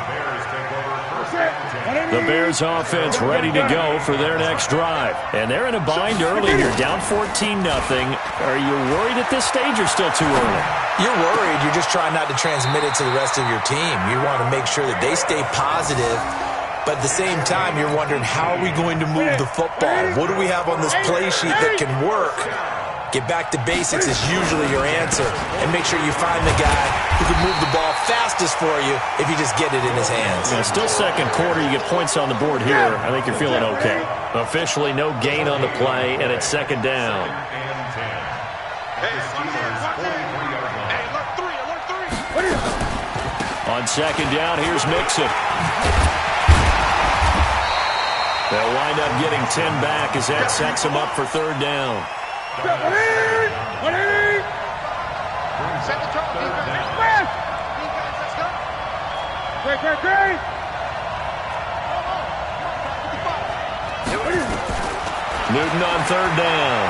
The Bears offense ready to go for their next drive. And they're in a bind early here, down 14-0. Are you worried at this stage or still too early? You're worried. You're just trying not to transmit it to the rest of your team. You want to make sure that they stay positive. But at the same time, you're wondering, how are we going to move the football? What do we have on this play sheet that can work? Get back to basics is usually your answer. And make sure you find the guy who can move the ball fastest for you if you just get it in his hands. Yeah, still second quarter. You get points on the board here. I think you're feeling okay. Officially no gain on the play, and it's 2nd down. On 2nd down, here's Mixon. They'll wind up getting 10 back as that sets him up for 3rd down. Set the tone, defense. Defense, let's go. Great. Newton on 3rd down.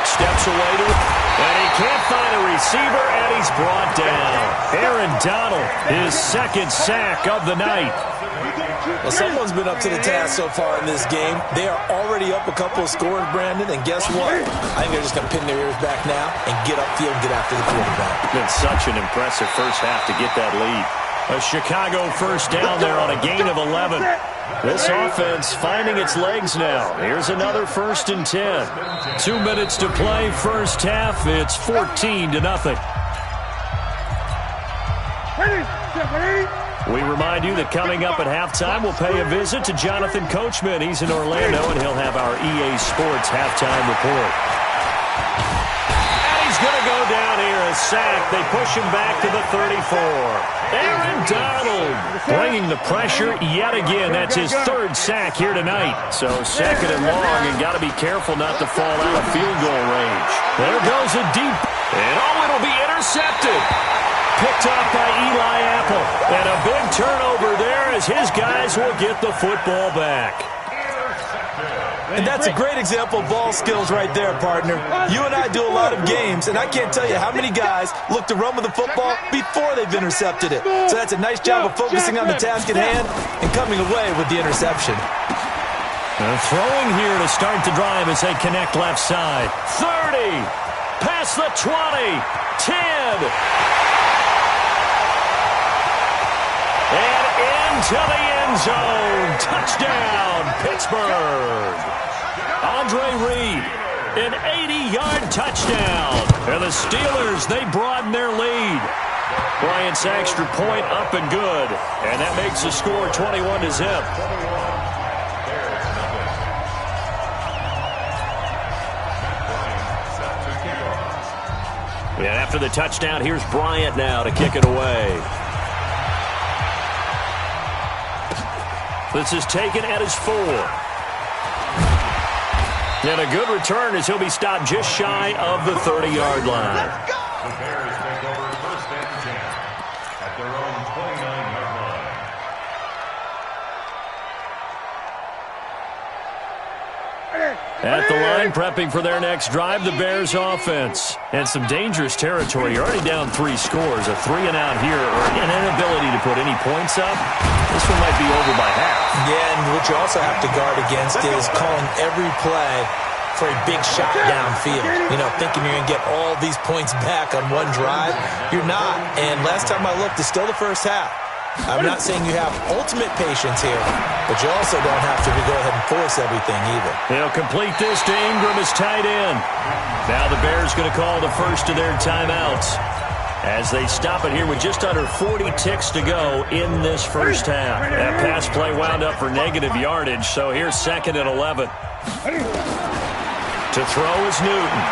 Steps away to it. And he can't find a receiver, and he's brought down. Aaron Donald, his 2nd sack of the night. Well, someone's been up to the task so far in this game. They are already up a couple of scores, Brandon, and guess what? I think they're just going to pin their ears back now and get upfield and get after the quarterback. Been such an impressive first half to get that lead. A Chicago first down there on a gain of 11. This offense finding its legs now. Here's another 1st and 10. 2 minutes to play, first half. It's 14-0. We remind you that coming up at halftime, we'll pay a visit to Jonathan Coachman. He's in Orlando, and he'll have our EA Sports halftime report. And he's going to go down here, a sack. They push him back to the 34. Aaron Donald bringing the pressure yet again. That's his 3rd sack here tonight. So 2nd and long, and got to be careful not to fall out of field goal range. There goes a deep, and it'll be intercepted. Picked off by Eli Apple. And a big turnover there as his guys will get the football back. And that's a great example of ball skills right there, partner. You and I do a lot of games, and I can't tell you how many guys look to run with the football before they've intercepted it. So that's a nice job of focusing on the task at hand and coming away with the interception. And throwing here to start the drive as they connect left side. 30. Past the 20. 10. And into the end zone. Touchdown, Pittsburgh. Andre Reed, an 80-yard touchdown. And the Steelers, they broaden their lead. Bryant's extra point up and good. And that makes the score 21-0. And after the touchdown, here's Bryant now to kick it away. This is taken at his 4. And a good return as he'll be stopped just shy of the 30-yard line. The Bears take over first and 10 at their own 29-yard line. At the line, prepping for their next drive, the Bears offense. And some dangerous territory. You're already down 3 scores. A 3-and-out here, or an inability to put any points up. This one might be over by half. Yeah, and what you also have to guard against is calling every play for a big shot downfield. You know, thinking you're going to get all these points back on one drive. You're not. And last time I looked, it's still the first half. I'm not saying you have ultimate patience here, but you also don't have to go ahead and force everything either. They'll complete this to Ingram as tight end. Now the Bears going to call the first of their timeouts as they stop it here with just under 40 ticks to go in this first half. That pass play wound up for negative yardage, so here's 2nd and 11. To throw is Newton.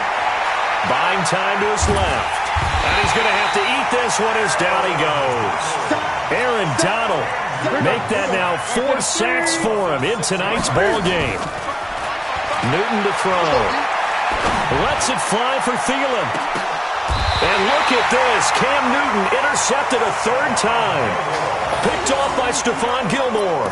Buying time to his left. And he's going to have to eat this one as down he goes. Aaron Donald make that now 4 sacks for him in tonight's ball game. Newton to throw. Lets it fly for Thielen. And look at this. Cam Newton intercepted a 3rd time. Picked off by Stephon Gilmore.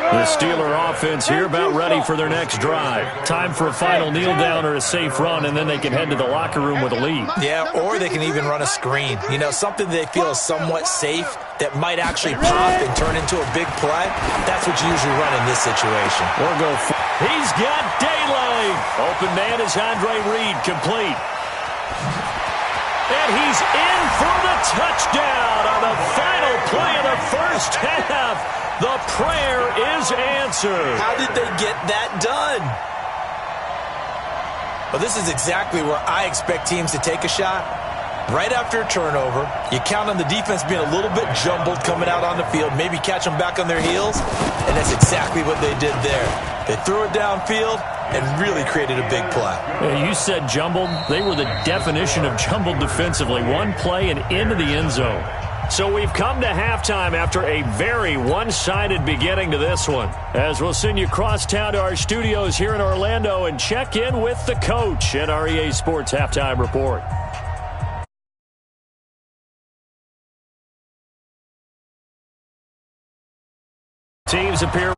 The Steeler offense here about ready for their next drive. Time for a final kneel down or a safe run, and then they can head to the locker room with a lead. Yeah, or they can even run a screen. You know, something they feel is somewhat safe that might actually pop and turn into a big play. That's what you usually run in this situation. Or go for he's got daylight. Open man is Andre Reed, complete. And he's in for the touchdown on the final play of the first half. The prayer is answered. How did they get that done? Well, this is exactly where I expect teams to take a shot. Right after a turnover, you count on the defense being a little bit jumbled coming out on the field, maybe catch them back on their heels, and that's exactly what they did there. They threw it downfield and really created a big play. Yeah, you said jumbled. They were the definition of jumbled defensively. One play and into the end zone. So we've come to halftime after a very one-sided beginning to this one. As we'll send you across town to our studios here in Orlando and check in with the coach at our EA Sports Halftime Report. Teams appear